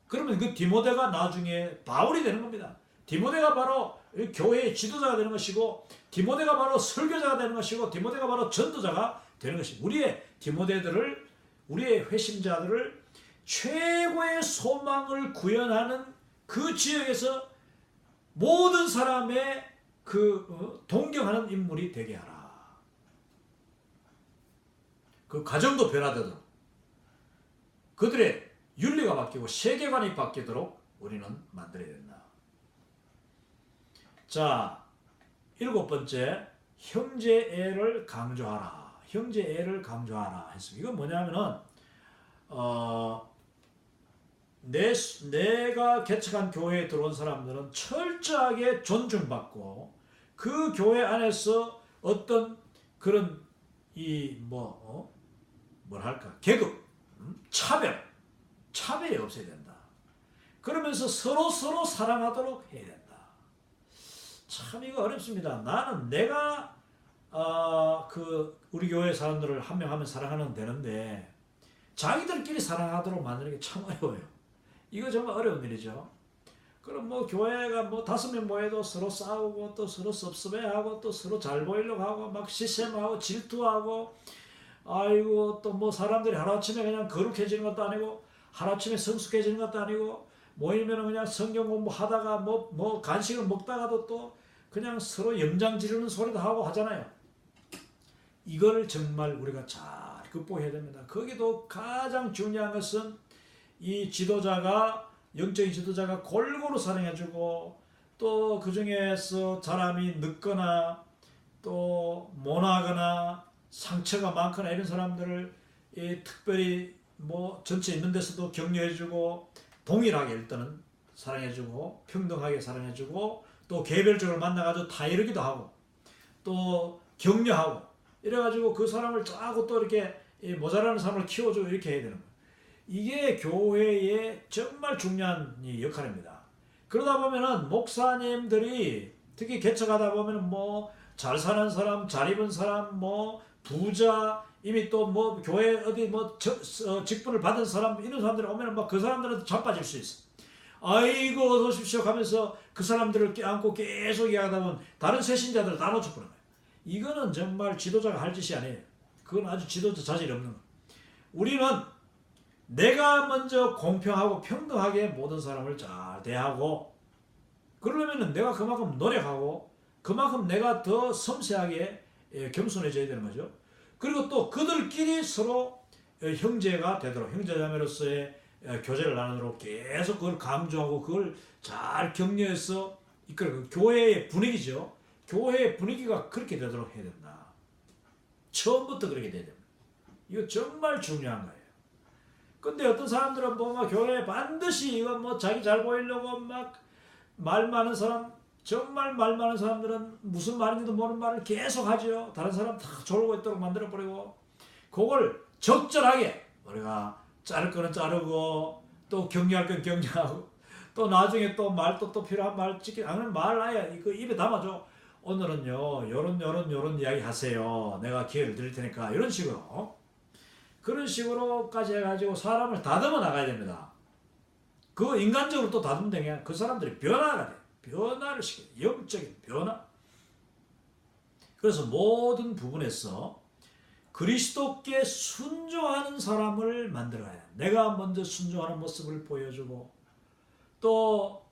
그러면 그 디모데가 나중에 바울이 되는 겁니다. 디모데가 바로 교회의 지도자가 되는 것이고, 디모데가 바로 설교자가 되는 것이고, 디모데가 바로 전도자가 되는 것이고, 우리의 디모데들을, 우리의 회심자들을 최고의 소망을 구현하는 그 지역에서 모든 사람의 동경하는 인물이 되게 하라. 그 가정도 변화되도록, 그들의 윤리가 바뀌고 세계관이 바뀌도록 우리는 만들어야 된다. 자, 7번째, 형제애를 강조하라. 형제애를 강조하라 했습니다. 이건 뭐냐면은 내가 개척한 교회에 들어온 사람들은 철저하게 존중받고 그 교회 안에서 어떤 그런 뭐랄까 계급, 차별이 없어야 된다. 그러면서 서로 사랑하도록 해야 된다. 참 이거 어렵습니다. 나는 내가 우리 교회 사람들을 한 명 하면 사랑하면 되는데 자기들끼리 사랑하도록 만드는 게 참 어려워요. 이거 정말 어려운 일이죠. 그럼 뭐 교회가 뭐 5명 모여도 서로 싸우고 또 서로 섭섭해하고 또 서로 잘 보이려고 하고 막 시샘하고 질투하고 아이고 또 뭐 사람들이 하루아침에 그냥 거룩해지는 것도 아니고 하루아침에 성숙해지는 것도 아니고 모이면 그냥 성경 공부하다가 뭐 간식을 먹다가도 또 그냥 서로 염장 지르는 소리도 하고 하잖아요. 이걸 정말 우리가 잘 극복해야 됩니다. 거기도 가장 중요한 것은 이 영적인 지도자가 골고루 사랑해주고 또 그 중에서 사람이 늙거나 또 모나거나 상처가 많거나 이런 사람들을 특별히 뭐 전체 있는 데서도 격려해주고 동일하게 일단은 사랑해주고 평등하게 사랑해주고 또 개별적으로 만나가지고 타이르기도 하고 또 격려하고 이래가지고 그 사람을 짜고 또 이렇게 모자라는 사람을 키워주고 이렇게 해야 되는 거예요. 이게 교회의 정말 중요한 역할입니다. 그러다 보면은 목사님들이 특히 개척하다 보면은 뭐 잘 사는 사람, 잘 입은 사람, 뭐 부자, 이미 또 뭐 교회 어디 뭐 직분을 받은 사람 이런 사람들이 오면은 막 그 사람들한테 자빠질 수 있어. 아이고 어서 오십시오 하면서 그 사람들을 껴안고 계속 이야기하다 보면 다른 새신자들을 다 놓쳐버리는 거예요. 이거는 정말 지도자가 할 짓이 아니에요. 그건 아주 지도자 자질이 없는 거예요. 우리는 내가 먼저 공평하고 평등하게 모든 사람을 잘 대하고 그러려면 내가 그만큼 노력하고 그만큼 내가 더 섬세하게 겸손해져야 되는 거죠. 그리고 또 그들끼리 서로 형제가 되도록 형제자매로서의 교제를 나누도록 계속 그걸 강조하고 그걸 잘 격려해서 이끌어 교회의 분위기죠. 교회의 분위기가 그렇게 되도록 해야 된다. 처음부터 그렇게 돼야 됩니다. 이거 정말 중요한 거예요. 근데 어떤 사람들은 막 교회에 반드시 이거 뭐 자기 잘 보이려고 막 말 많은 사람, 정말 말 많은 사람들은 무슨 말인지도 모르는 말을 계속 하죠. 다른 사람 다 졸고 있도록 만들어버리고 그걸 적절하게 우리가 자를 거는 자르고 또 격려할 건 격려하고 또 나중에 또 말도 또 필요한 말 찍기 아니면 말 아예 이거 입에 담아줘. 오늘은요 요런 이야기 하세요. 내가 기회를 드릴 테니까 이런 식으로 그런 식으로까지 해가지고 사람을 다듬어 나가야 됩니다. 그 인간적으로 또 다듬으면 되냐? 그 사람들이 변화가 돼. 변화를 시켜요. 영적인 변화. 그래서 모든 부분에서 그리스도께 순종하는 사람을 만들어야 내가 먼저 순종하는 모습을 보여주고 또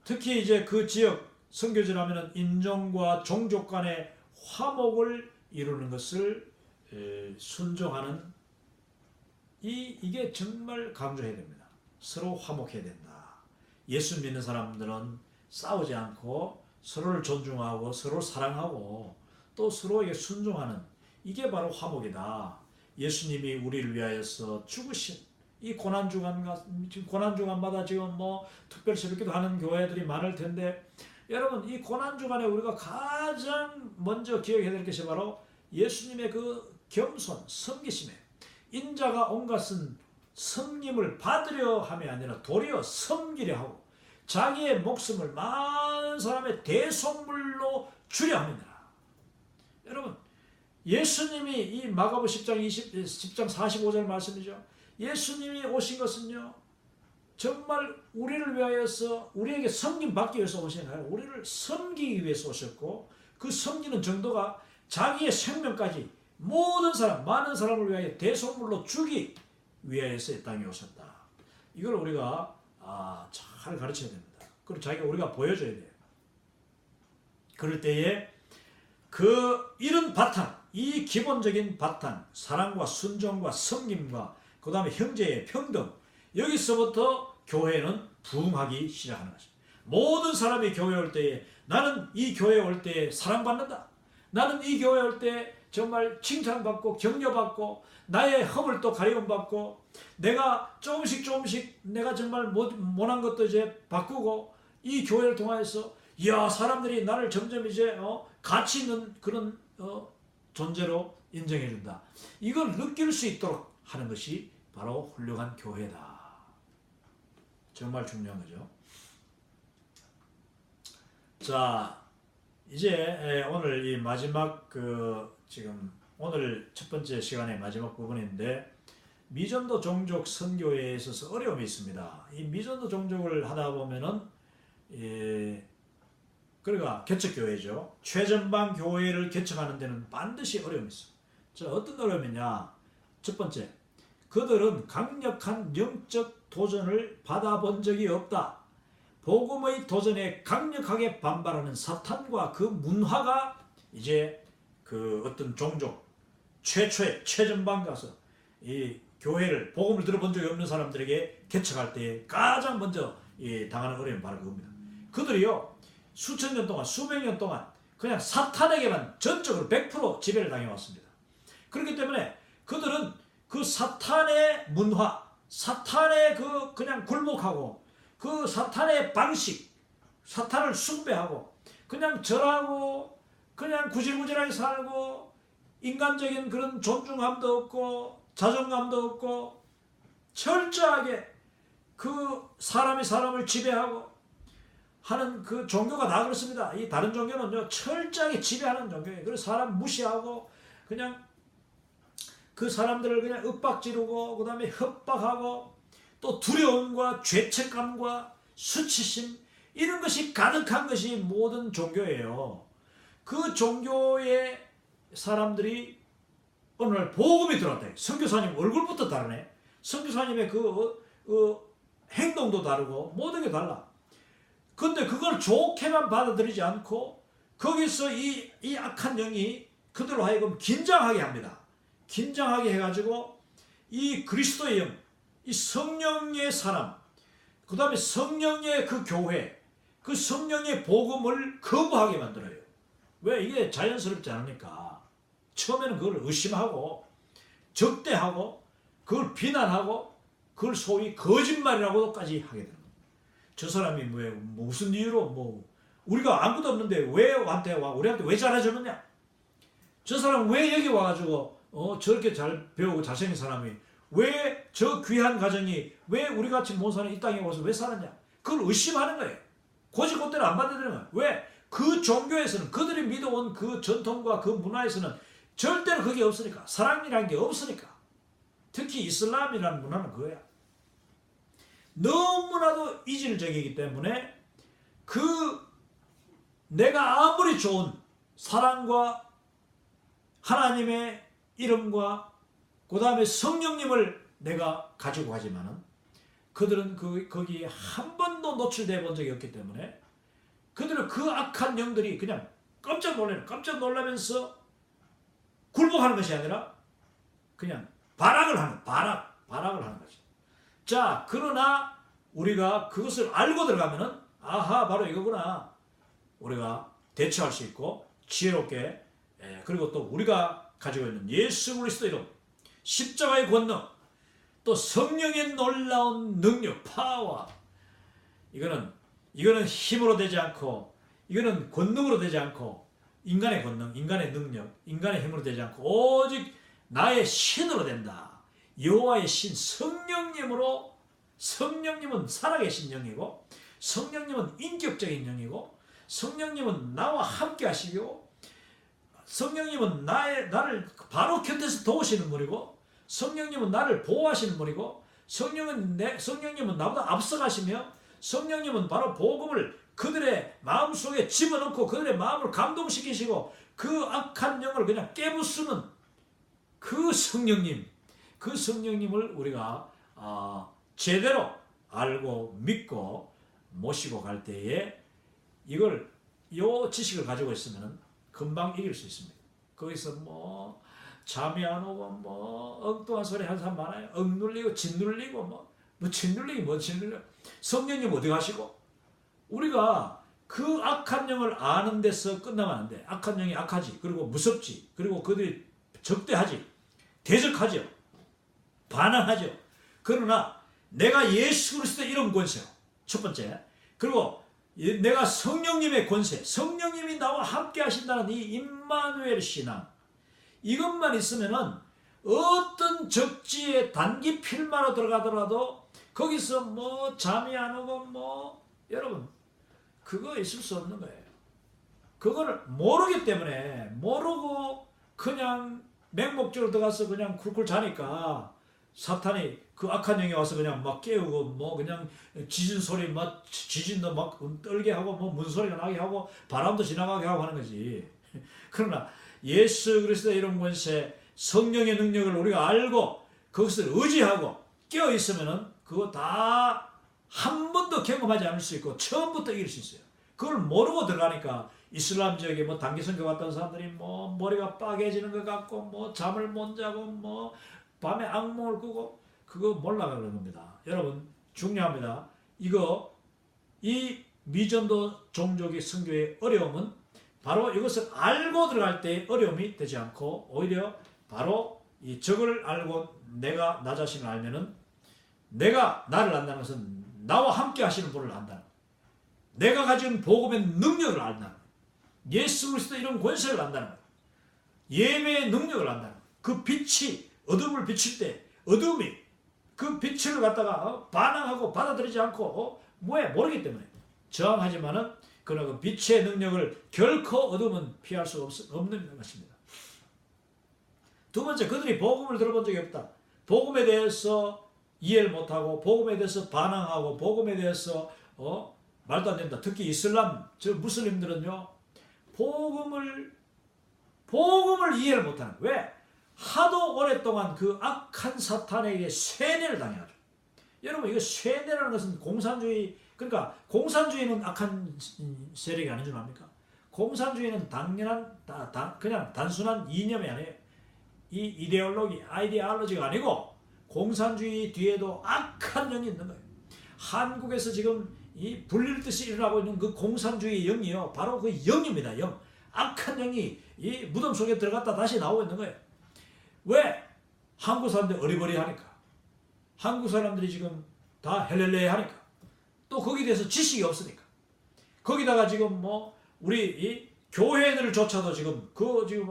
특히 이제 그 지역 선교지라면 인종과 종족 간의 화목을 이루는 것을 순종하는 이게 정말 강조해야 됩니다. 서로 화목해야 된다. 예수 믿는 사람들은 싸우지 않고 서로를 존중하고 서로를 사랑하고 또 서로에게 순종하는 이게 바로 화목이다. 예수님이 우리를 위하여서 죽으신 이 고난주간마다 지금 뭐 특별 새벽기도 하는 교회들이 많을 텐데 여러분 이 고난주간에 우리가 가장 먼저 기억해야 될 것이 바로 예수님의 그 겸손, 섬기심에 인자가 온 것은 섬김을 받으려 함이 아니라 도리어 섬기려 하고 자기의 목숨을 많은 사람의 대속물로 주려 함이니라. 여러분 예수님이 이 마가복음 10장 45절 말씀이죠. 예수님이 오신 것은요 정말 우리를 위하여서 우리에게 섬김 받기 위해서 오신 게 아니라 우리를 섬기기 위해서 오셨고 그 섬기는 정도가 자기의 생명까지 모든 사람 많은 사람을 위하여 대속물로 주기 위하여서 이 땅에 오셨다. 이걸 우리가 잘 가르쳐야 됩니다. 그리고 자기가 우리가 보여줘야 돼요. 그럴 때에 이런 바탕, 이 기본적인 바탕, 사랑과 순종과 섬김과 그 다음에 형제의 평등 여기서부터 교회는 부흥하기 시작하는 것입니다. 모든 사람이 교회 올 때에 나는 이 교회 올 때에 사랑받는다. 나는 이 교회 올 때 정말 칭찬받고 격려받고 나의 허물도 가리움받고 내가 조금씩 내가 정말 못한 것도 이제 바꾸고 이 교회를 통해서 이야 사람들이 나를 점점 이제 가치 있는 그런 존재로 인정해준다. 이걸 느낄 수 있도록 하는 것이 바로 훌륭한 교회다. 정말 중요한 거죠. 자, 이제 오늘 이 마지막 지금 오늘 첫 번째 시간의 마지막 부분인데 미전도 종족 선교에 있어서 어려움이 있습니다. 이 미전도 종족을 하다 보면은 그러니까 개척교회죠. 최전방 교회를 개척하는 데는 반드시 어려움이 있어요. 자, 어떤 어려움이냐? 첫 번째, 그들은 강력한 영적 도전을 받아본 적이 없다. 복음의 도전에 강력하게 반발하는 사탄과 그 문화가 이제 그 어떤 종족 최초의 최전방 가서 이 교회를 복음을 들어본 적이 없는 사람들에게 개척할 때 가장 먼저 당하는 어려움이 바로 그겁니다. 그들이요 수천 년 동안 수백 년 동안 그냥 사탄에게만 전적으로 100% 지배를 당해왔습니다. 그렇기 때문에 그들은 그 사탄의 문화, 사탄의 그냥 굴복하고 그 사탄의 방식, 사탄을 숭배하고 그냥 절하고 그냥 구질구질하게 살고 인간적인 그런 존중함도 없고 자존감도 없고 철저하게 그 사람이 사람을 지배하고 하는 그 종교가 다 그렇습니다. 이 다른 종교는요 철저하게 지배하는 종교예요. 그래서 사람 무시하고 그냥 그 사람들을 그냥 윽박지르고 그 다음에 협박하고 또 두려움과 죄책감과 수치심 이런 것이 가득한 것이 모든 종교예요. 그 종교의 사람들이 어느 날 복음이 들어왔다. 선교사님 얼굴부터 다르네. 선교사님의 행동도 다르고 모든 게 달라. 근데 그걸 좋게만 받아들이지 않고 거기서 이 악한 영이 그들로 하여금 긴장하게 합니다. 긴장하게 해가지고 이 그리스도의 영, 이 성령의 사람, 그 다음에 성령의 그 교회, 그 성령의 복음을 거부하게 만들어요. 왜? 이게 자연스럽지 않으니까. 처음에는 그걸 의심하고 적대하고 그걸 비난하고 그걸 소위 거짓말이라고까지 하게 되는 거예요. 저 사람이 무슨 이유로 우리가 아무도 없는데 왜 우리한테 왜 잘해주느냐? 저 사람 왜 여기 와가지고 저렇게 잘 배우고 잘생긴 사람이 왜 저 귀한 가정이 왜 우리같이 못 사는 이 땅에 와서 왜 살았냐? 그걸 의심하는 거예요. 고지고대로 안 받아들이는 거예요. 왜? 그 종교에서는 그들이 믿어온 그 전통과 그 문화에서는 절대로 그게 없으니까. 사랑이라는 게 없으니까. 특히 이슬람이라는 문화는 그거야. 너무나도 이질적이기 때문에 내가 아무리 좋은 사랑과 하나님의 이름과 그 다음에 성령님을 내가 가지고 가지만은 그들은 거기에 한 번도 노출되어 본 적이 없기 때문에 그들은 그 악한 영들이 그냥 깜짝 놀라면서 굴복하는 것이 아니라 그냥 발악을 하는 거지. 자, 그러나 우리가 그것을 알고 들어가면은 아하 바로 이거구나. 우리가 대처할 수 있고 지혜롭게 그리고 또 우리가 가지고 있는 예수 그리스도의 이름, 십자가의 권능, 또 성령의 놀라운 능력, 파워. 이거는 힘으로 되지 않고 이거는 권능으로 되지 않고 인간의 권능, 인간의 능력, 인간의 힘으로 되지 않고 오직 나의 신으로 된다. 여호와의 신 성령님으로. 성령님은 살아계신 영이고 성령님은 인격적인 영이고 성령님은 나와 함께 하시고 성령님은 나를 바로 곁에서 도우시는 분이고 성령님은 나를 보호하시는 분이고 성령님은 나보다 앞서가시며 성령님은 바로 복음을 그들의 마음속에 집어넣고 그들의 마음을 감동시키시고 그 악한 영을 그냥 깨부수는 그 성령님을 우리가 제대로 알고 믿고 모시고 갈 때에 요 지식을 가지고 있으면 금방 이길 수 있습니다. 거기서 잠이 안 오고 엉뚱한 소리 하는 사람 많아요. 억눌리고 짓눌리고 짓눌리기 짓눌려. 성령님 어디 가시고 우리가 그 악한 영을 아는 데서 끝나면 안 돼. 악한 영이 악하지. 그리고 무섭지. 그리고 그들이 적대하지. 대적하죠. 반항하죠. 그러나 내가 예수 그리스도의 이름 권세. 첫 번째. 그리고 내가 성령님의 권세. 성령님이 나와 함께 하신다는 이 임마누엘 신앙. 이것만 있으면은 어떤 적지에 단기 필마로 들어가더라도 거기서 뭐 잠이 안 오고 뭐 여러분 그거 있을 수 없는 거예요. 그거를 모르기 때문에 모르고 그냥 맹목적으로 들어가서 그냥 쿨쿨 자니까 사탄이 그 악한 영이 와서 그냥 막 깨우고 뭐 그냥 지진 소리 막 지진도 막 떨게 하고 뭐 문소리가 나게 하고 바람도 지나가게 하고 하는 거지. 그러나 예수 그리스도의 이름 권세 성령의 능력을 우리가 알고 그것을 의지하고 깨어 있으면은 그거 다 한 번도 경험하지 않을 수 있고 처음부터 이길 수 있어요. 그걸 모르고 들어가니까 이슬람 지역에 뭐 단기 선교 갔던 사람들이 뭐 머리가 빠개지는 것 같고 뭐 잠을 못 자고 뭐 밤에 악몽을 꾸고 그거 몰라가는 겁니다. 여러분 중요합니다. 이 미전도 종족의 선교의 어려움은 바로 이것을 알고 들어갈 때의 어려움이 되지 않고 오히려 바로 이 적을 알고 내가 나 자신을 알면은 내가 나를 안다는 것은 나와 함께 하시는 분을 안다는 거예요. 내가 가진 복음의 능력을 안다는 거예요. 예수 그리스도 이런 권세를 안다는 거예요. 예배의 능력을 안다는 거예요. 그 빛이 어둠을 비칠 때 어둠이 그 빛을 갖다가 반항하고 받아들이지 않고 모르기 때문에 저항하지만은 그러나 그 빛의 능력을 결코 어둠은 피할 수 없는 것입니다. 두 번째, 그들이 복음을 들어본 적이 없다. 복음에 대해서 이해를 못하고 복음에 대해서 반항하고 복음에 대해서 말도 안 된다. 특히 이슬람 저 무슬림들은요 복음을 이해를 못하는 거예요. 왜? 하도 오랫동안 그 악한 사탄에게 세뇌를 당해가지고. 여러분 이거 세뇌라는 것은 공산주의, 그러니까 공산주의는 악한 세력이 아닌 줄 압니까? 공산주의는 그냥 단순한 이념이 아니에요. 이 아이디올로지가 아니고 공산주의 뒤에도 악한 영이 있는 거예요. 한국에서 지금 이 불릴 듯이 일어나고 있는 그 공산주의 영이요, 바로 그 영입니다. 영. 악한 영이 이 무덤 속에 들어갔다 다시 나오고 있는 거예요. 왜? 한국 사람들이 어리버리하니까. 한국 사람들이 지금 다 헬렐레 하니까. 또 거기에 대해서 지식이 없으니까. 거기다가 지금 뭐 우리 이 교회들조차도 지금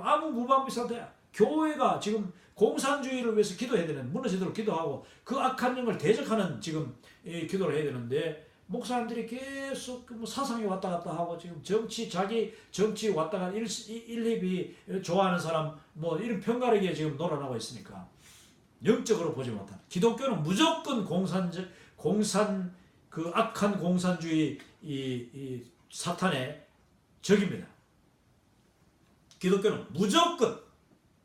아무 무방비 상태야. 교회가 지금 공산주의를 위해서 기도해야 되는, 무너지도록 기도하고 그 악한 영을 대적하는 지금 기도를 해야 되는데 목사님들이 계속 뭐 사상이 왔다 갔다 하고 지금 자기 정치 왔다 갔다 1, 2비 좋아하는 사람 뭐 이런 편가르기에 지금 놀아나고 있으니까 영적으로 보지 못하는. 기독교는 무조건 그 악한 공산주의 이 사탄의 적입니다. 기독교는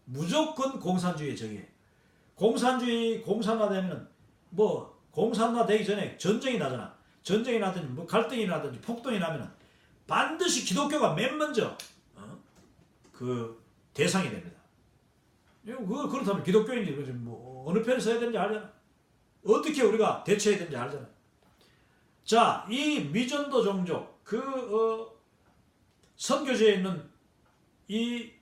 무조건 공산주의의 적이에요. 공산화되면 뭐 공산화되기 전에 전쟁이 나잖아. 전쟁이 나든지 뭐 갈등이 나든지 폭동이 나면 반드시 기독교가 맨 먼저 그 대상이 됩니다. 그렇다면 기독교인이 뭐 어느 편에 서야 되는지 알잖아. 어떻게 우리가 대처해야 되는지 알잖아. 자, 이 미전도 종족 선교지에 있는 이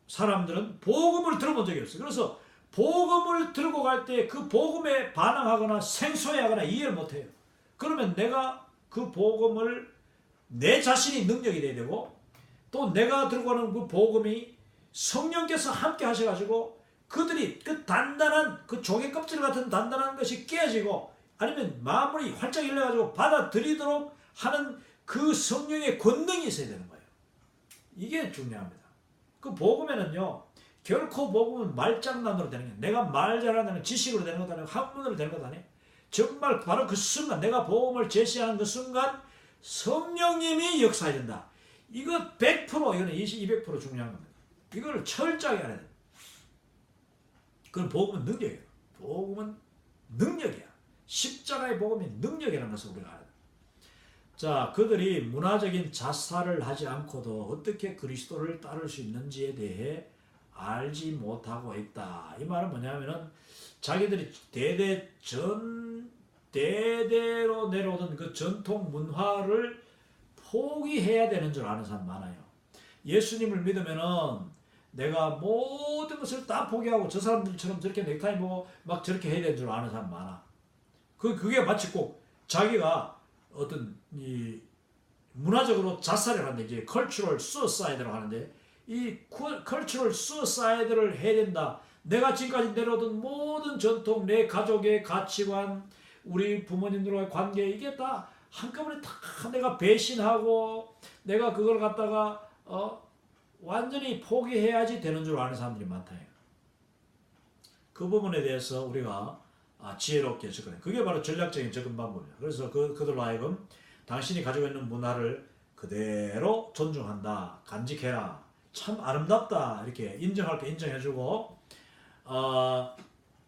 사람들은 복음을 들어본 적이 없어요. 그래서 복음을 들고 갈 때 그 복음에 반항하거나 생소해하거나 이해를 못해요. 그러면 내가 그 복음을 내 자신이 능력이 돼야 되고 또 내가 들고 가는 그 복음이 성령께서 함께 하셔가지고 그들이 그 단단한 그 조개 껍질 같은 단단한 것이 깨어지고 아니면 마음이 활짝 열려가지고 받아들이도록 하는 그 성령의 권능이 있어야 되는 거예요. 이게 중요합니다. 그 복음에는요, 결코 복음은 말장난으로 되는 게, 내가 말 잘하는 지식으로 되는 것도 아니고 학문으로 되는 것도 아니에요. 정말 바로 그 순간, 내가 복음을 제시하는 그 순간 성령님이 역사해야 된다. 이거 100%, 이거는 200% 중요한 겁니다. 이걸 철저하게 알아야 돼요. 그건 복음은 능력이에요. 복음은 능력이야. 십자가의 복음이 능력이라는 것을 우리가 알아야 돼요. 자, 그들이 문화적인 자살을 하지 않고도 어떻게 그리스도를 따를 수 있는지에 대해 알지 못하고 있다. 이 말은 뭐냐면은 자기들이 대대 대대로 내려오던 그 전통 문화를 포기해야 되는 줄 아는 사람 많아요. 예수님을 믿으면은 내가 모든 것을 다 포기하고 저 사람들처럼 저렇게 넥타이 보고 막 저렇게 해야 되는 줄 아는 사람 많아. 그게 마치 꼭 자기가 어떤 이 문화적으로 자살을 하는데 이제 cultural suicide라고 하는데 이 cultural suicide를 해야 된다. 내가 지금까지 내려오던 모든 전통, 내 가족의 가치관, 우리 부모님들과의 관계 이게 다 한꺼번에 다 내가 배신하고 내가 그걸 갖다가 완전히 포기해야지 되는 줄 아는 사람들이 많다. 그 부분에 대해서 우리가 지혜롭게 접근해. 그게 바로 전략적인 접근 방법이에요. 그래서 그들로 하여금 당신이 가지고 있는 문화를 그대로 존중한다, 간직해라, 참 아름답다 이렇게 인정할 게 인정해주고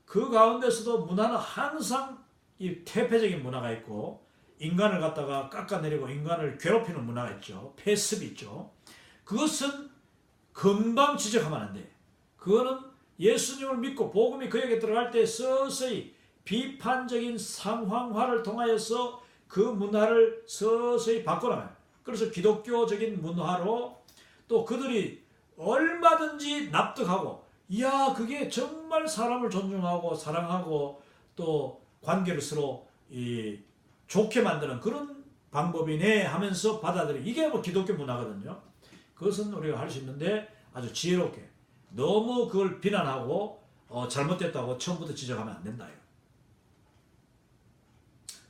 그 가운데서도 문화는 항상 이 퇴폐적인 문화가 있고 인간을 갖다가 깎아내리고 인간을 괴롭히는 문화가 있죠. 폐습이 있죠. 그것은 금방 지적하면 안 돼. 그거는 예수님을 믿고 복음이 그에게 들어갈 때 서서히 비판적인 상황화를 통하여서 그 문화를 서서히 바꿔나가요. 그래서 기독교적인 문화로 또 그들이 얼마든지 납득하고 이야 그게 정말 사람을 존중하고 사랑하고 또 관계를 서로 좋게 만드는 그런 방법이네 하면서 받아들이 이게 뭐 기독교 문화거든요. 그것은 우리가 할 수 있는데 아주 지혜롭게 너무 그걸 비난하고 잘못됐다고 처음부터 지적하면 안 된다.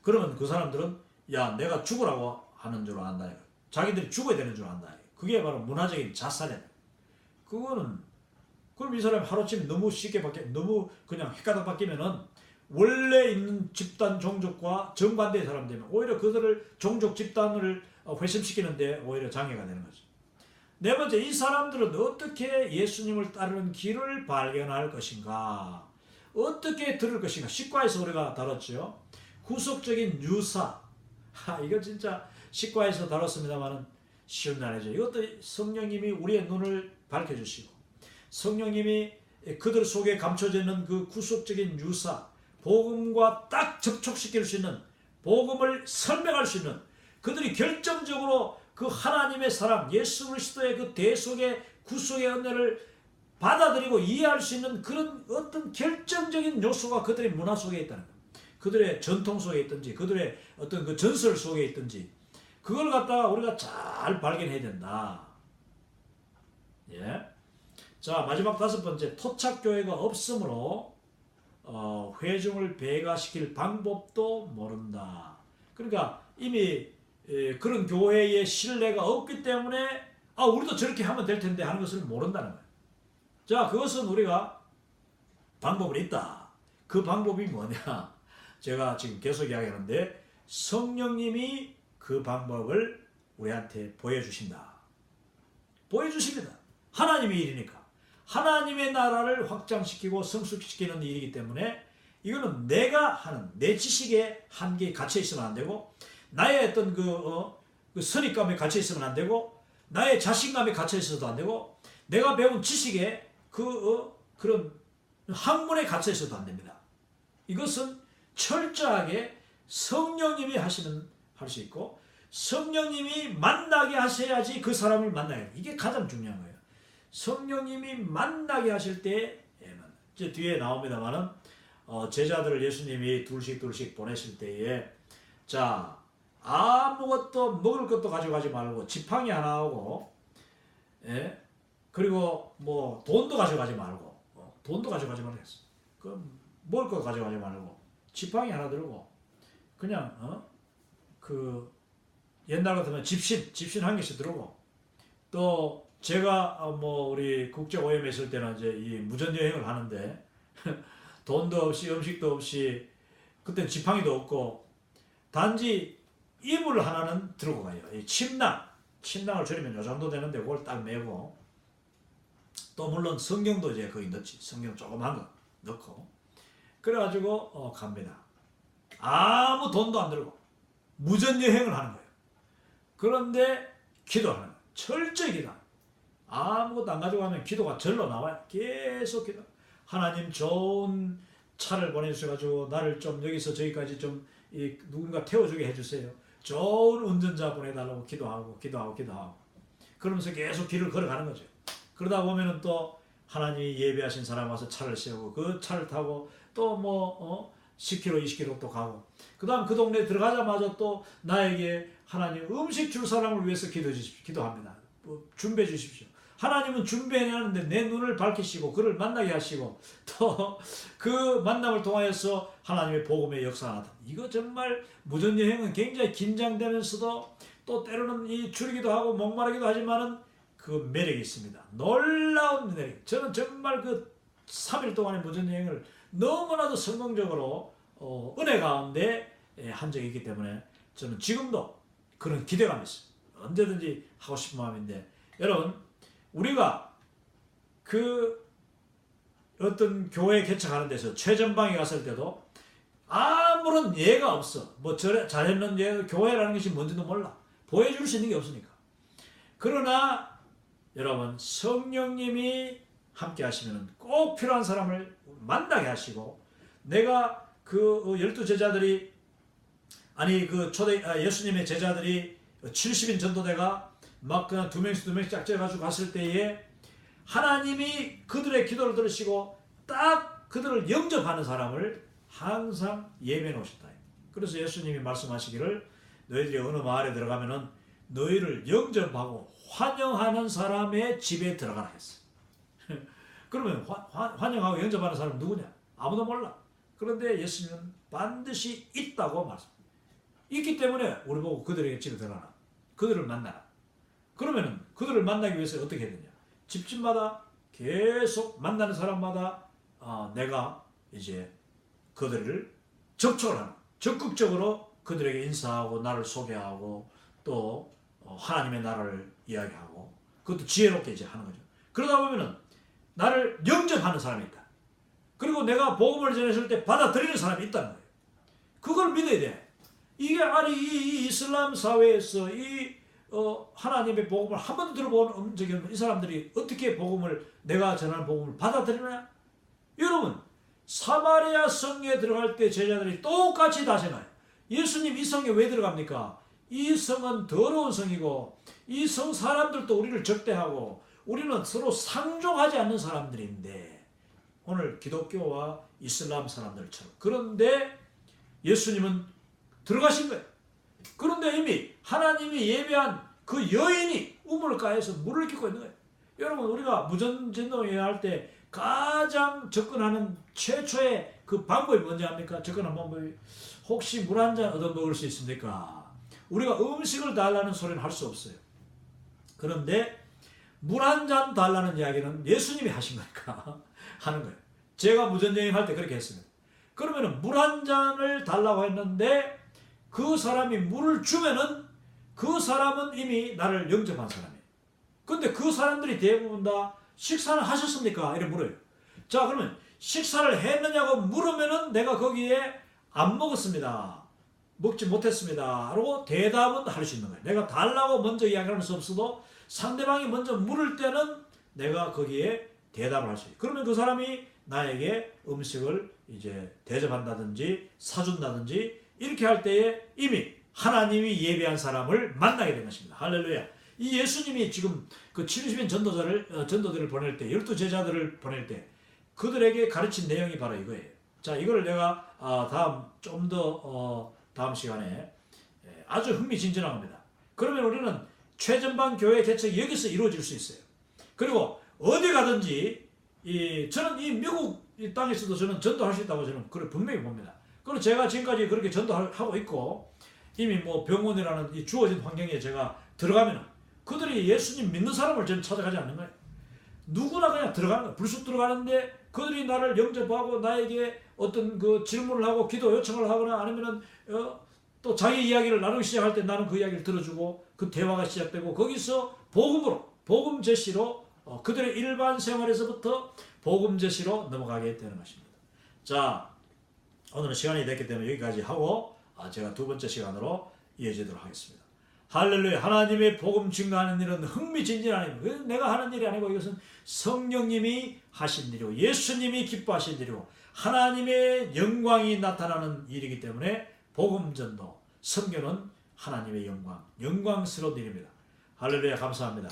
그러면 그 사람들은 야 내가 죽으라고 하는 줄 안다. 자기들이 죽어야 되는 줄 안다. 그게 바로 문화적인 자살이야. 그거는 그럼 이 사람이 하루쯤 너무 쉽게 너무 그냥 헷가닥 바뀌면은 원래 있는 집단 종족과 정반대의 사람 되면 오히려 그들을 종족 집단을 회심시키는데 오히려 장애가 되는 거죠. 네 번째, 이 사람들은 어떻게 예수님을 따르는 길을 발견할 것인가? 어떻게 들을 것인가? 식과에서 우리가 다뤘죠. 구속적인 유사. 이거 진짜 식과에서 다뤘습니다만은 쉬운 게 아니죠. 이것도 성령님이 우리의 눈을 밝혀주시고 성령님이 그들 속에 감춰져 있는 그 구속적인 유사, 복음과 딱 접촉시킬 수 있는, 복음을 설명할 수 있는, 그들이 결정적으로 그 하나님의 사랑, 예수 그리스도의 그 대속의 구속의 은혜를 받아들이고 이해할 수 있는 그런 어떤 결정적인 요소가 그들의 문화 속에 있다는 거예요. 그들의 전통 속에 있든지 그들의 어떤 그 전설 속에 있든지 그걸 갖다가 우리가 잘 발견해야 된다. 예. 자, 마지막 다섯 번째, 토착교회가 없으므로 회중을 배가시킬 방법도 모른다. 그러니까 이미 그런 교회의 신뢰가 없기 때문에 우리도 저렇게 하면 될 텐데 하는 것을 모른다는 거예요. 자, 그것은 우리가 방법은 있다. 그 방법이 뭐냐? 제가 지금 계속 이야기하는데 성령님이 그 방법을 우리한테 보여주신다. 보여주십니다. 하나님의 일이니까. 하나님의 나라를 확장시키고 성숙시키는 일이기 때문에 이거는 내가 하는 내 지식에 한계에 갇혀 있으면 안 되고 나의 어떤 그 선입감에 갇혀 있으면 안 되고 나의 자신감에 갇혀 있어도 안 되고 내가 배운 지식에 그런 학문에 갇혀 있어도 안 됩니다. 이것은 철저하게 성령님이 하시면 할 수 있고 성령님이 만나게 하셔야지 그 사람을 만나야 돼. 이게 가장 중요한 거예요. 성령님이 만나게 하실 때 이제 뒤에 나옵니다만은 제자들을 예수님이 둘씩 보내실 때에 자 아무것도 먹을 것도 가져가지 말고 지팡이 하나 하고 그리고 뭐 돈도 가져가지 말고 돈도 가져가지 말고 했어. 그럼 먹을 것 가져가지 말고 지팡이 하나 들고 그냥 그 옛날 같으면 집신 한 개씩 들고 또 제가 뭐 우리 국제오염에 있을 때는 이제 이 무전 여행을 하는데 돈도 없이 음식도 없이 그때 지팡이도 없고 단지 이불 하나는 들고 가요. 이 침낭을 줄이면 요 정도 되는데 그걸 딱 메고 또 물론 성경도 이제 거기 넣지. 성경 조그만 거 넣고 그래가지고 갑니다. 아무 돈도 안 들고 무전 여행을 하는 거예요. 그런데 기도하는 거예요. 철저히 기도. 아무것도 안 가지고 가면 기도가 절로 나와요. 계속 기도. 하나님 좋은 차를 보내주셔가지고 나를 좀 여기서 저기까지 좀 누군가 태워주게 해주세요. 좋은 운전자 보내달라고 기도하고 그러면서 계속 길을 걸어가는 거죠. 그러다 보면은 또 하나님이 예배하신 사람 와서 차를 세우고 그 차를 타고 또 10km, 20km 또 가고 그 다음 그 동네에 들어가자마자 또 나에게 하나님 음식 줄 사람을 위해서 기도합니다. 준비해 주십시오. 하나님은 준비해내는데 내 눈을 밝히시고 그를 만나게 하시고 또 그 만남을 통하여서 하나님의 복음의 역사가 나타납니다. 이거 정말 무전여행은 굉장히 긴장되면서도 또 때로는 줄이기도 하고 목마르기도 하지만은 그 매력이 있습니다. 놀라운 매력. 저는 정말 그 3일 동안의 무전여행을 너무나도 성공적으로 은혜 가운데 한 적이 있기 때문에 저는 지금도 그런 기대감이 있습니다. 언제든지 하고 싶은 마음인데 여러분 우리가 그 어떤 교회 개척하는 데서 최전방에 갔을 때도 아무런 예가 없어. 뭐 잘했는데 교회라는 것이 뭔지도 몰라. 보여줄 수 있는 게 없으니까. 그러나 여러분 성령님이 함께 하시면 꼭 필요한 사람을 만나게 하시고 내가 그 12제자들이 예수님의 제자들이 70인 전도대가 막 그냥 2명씩 짝져가지고 갔을 때에 하나님이 그들의 기도를 들으시고 딱 그들을 영접하는 사람을 항상 예배해 놓으셨다. 그래서 예수님이 말씀하시기를 너희들이 어느 마을에 들어가면은 너희를 영접하고 환영하는 사람의 집에 들어가라 했어. 그러면 환영하고 영접하는 사람은 누구냐? 아무도 몰라. 그런데 예수님은 반드시 있다고 말씀합니다. 있기 때문에 우리 보고 그들에게 집에 들어가라. 그들을 만나라. 그러면은 그들을 만나기 위해서 어떻게 해야 되냐? 집집마다 계속 만나는 사람마다 내가 이제 그들을 접촉을 하는 적극적으로 그들에게 인사하고 나를 소개하고 또 하나님의 나라를 이야기하고 그것도 지혜롭게 이제 하는 거죠. 그러다 보면은 나를 영접하는 사람이 있다. 그리고 내가 복음을 전했을 때 받아들이는 사람이 있다는 거예요. 그걸 믿어야 돼. 이게 아니 이 이슬람 사회에서 하나님의 복음을 한 번도 들어본 적이 없는 이 사람들이 어떻게 내가 전하는 복음을 받아들이느냐? 여러분 사마리아 성에 들어갈 때 제자들이 똑같이 다 생각해요. 예수님 이 성에 왜 들어갑니까? 이 성은 더러운 성이고 이 성 사람들도 우리를 적대하고 우리는 서로 상종하지 않는 사람들인데 오늘 기독교와 이슬람 사람들처럼 그런데 예수님은 들어가신 거예요. 그런데 이미 하나님이 예배한 그 여인이 우물가에서 물을 끼고 있는 거예요. 여러분 우리가 무전전도회 할 때 가장 접근하는 최초의 그 방법이 뭔지 압니까? 접근하는 방법이 혹시 물 한 잔 얻어 먹을 수 있습니까? 우리가 음식을 달라는 소리는 할 수 없어요. 그런데 물 한 잔 달라는 이야기는 예수님이 하신 거니까 하는 거예요. 제가 무전여행 할 때 그렇게 했습니다. 그러면 물 한 잔을 달라고 했는데 그 사람이 물을 주면은 그 사람은 이미 나를 영접한 사람이에요. 근데 그 사람들이 대부분 다 식사는 하셨습니까? 이렇게 물어요. 자, 그러면 식사를 했느냐고 물으면은 내가 거기에 안 먹었습니다. 먹지 못했습니다. 라고 대답은 할 수 있는 거예요. 내가 달라고 먼저 이야기할 수 없어도 상대방이 먼저 물을 때는 내가 거기에 대답을 할 수 있어요. 그러면 그 사람이 나에게 음식을 이제 대접한다든지 사준다든지 이렇게 할 때에 이미 하나님이 예배한 사람을 만나게 된 것입니다. 할렐루야. 이 예수님이 지금 그 70인 전도들을 보낼 때 12제자들을 보낼 때 그들에게 가르친 내용이 바로 이거예요. 자, 이거를 내가 다음 시간에 아주 흥미진진한 겁니다. 그러면 우리는 최전방 교회 개척이 여기서 이루어질 수 있어요. 그리고 어디 가든지 저는 이 미국 이 땅에서도 저는 전도할 수 있다고 저는 그걸 분명히 봅니다. 그리고 제가 지금까지 그렇게 전도하고 있고 이미 뭐 병원이라는 이 주어진 환경에 제가 들어가면 그들이 예수님 믿는 사람을 저는 찾아가지 않는 거예요. 누구나 그냥 들어가는 거예요. 불쑥 들어가는데 그들이 나를 영접하고 나에게 어떤 그 질문을 하고 기도 요청을 하거나 아니면은 또 자기 이야기를 나누기 시작할 때 나는 그 이야기를 들어주고 그 대화가 시작되고 거기서 복음 제시로 그들의 일반 생활에서부터 복음 제시로 넘어가게 되는 것입니다. 자, 오늘은 시간이 됐기 때문에 여기까지 하고 제가 두 번째 시간으로 이어지도록 하겠습니다. 할렐루야. 하나님의 복음 증거하는 일은 흥미진진한 일이고 내가 하는 일이 아니고 이것은 성령님이 하신 일이고 예수님이 기뻐하신 일이고 하나님의 영광이 나타나는 일이기 때문에 복음 전도, 선교는 하나님의 영광, 영광스러운 일입니다. 할렐루야 감사합니다.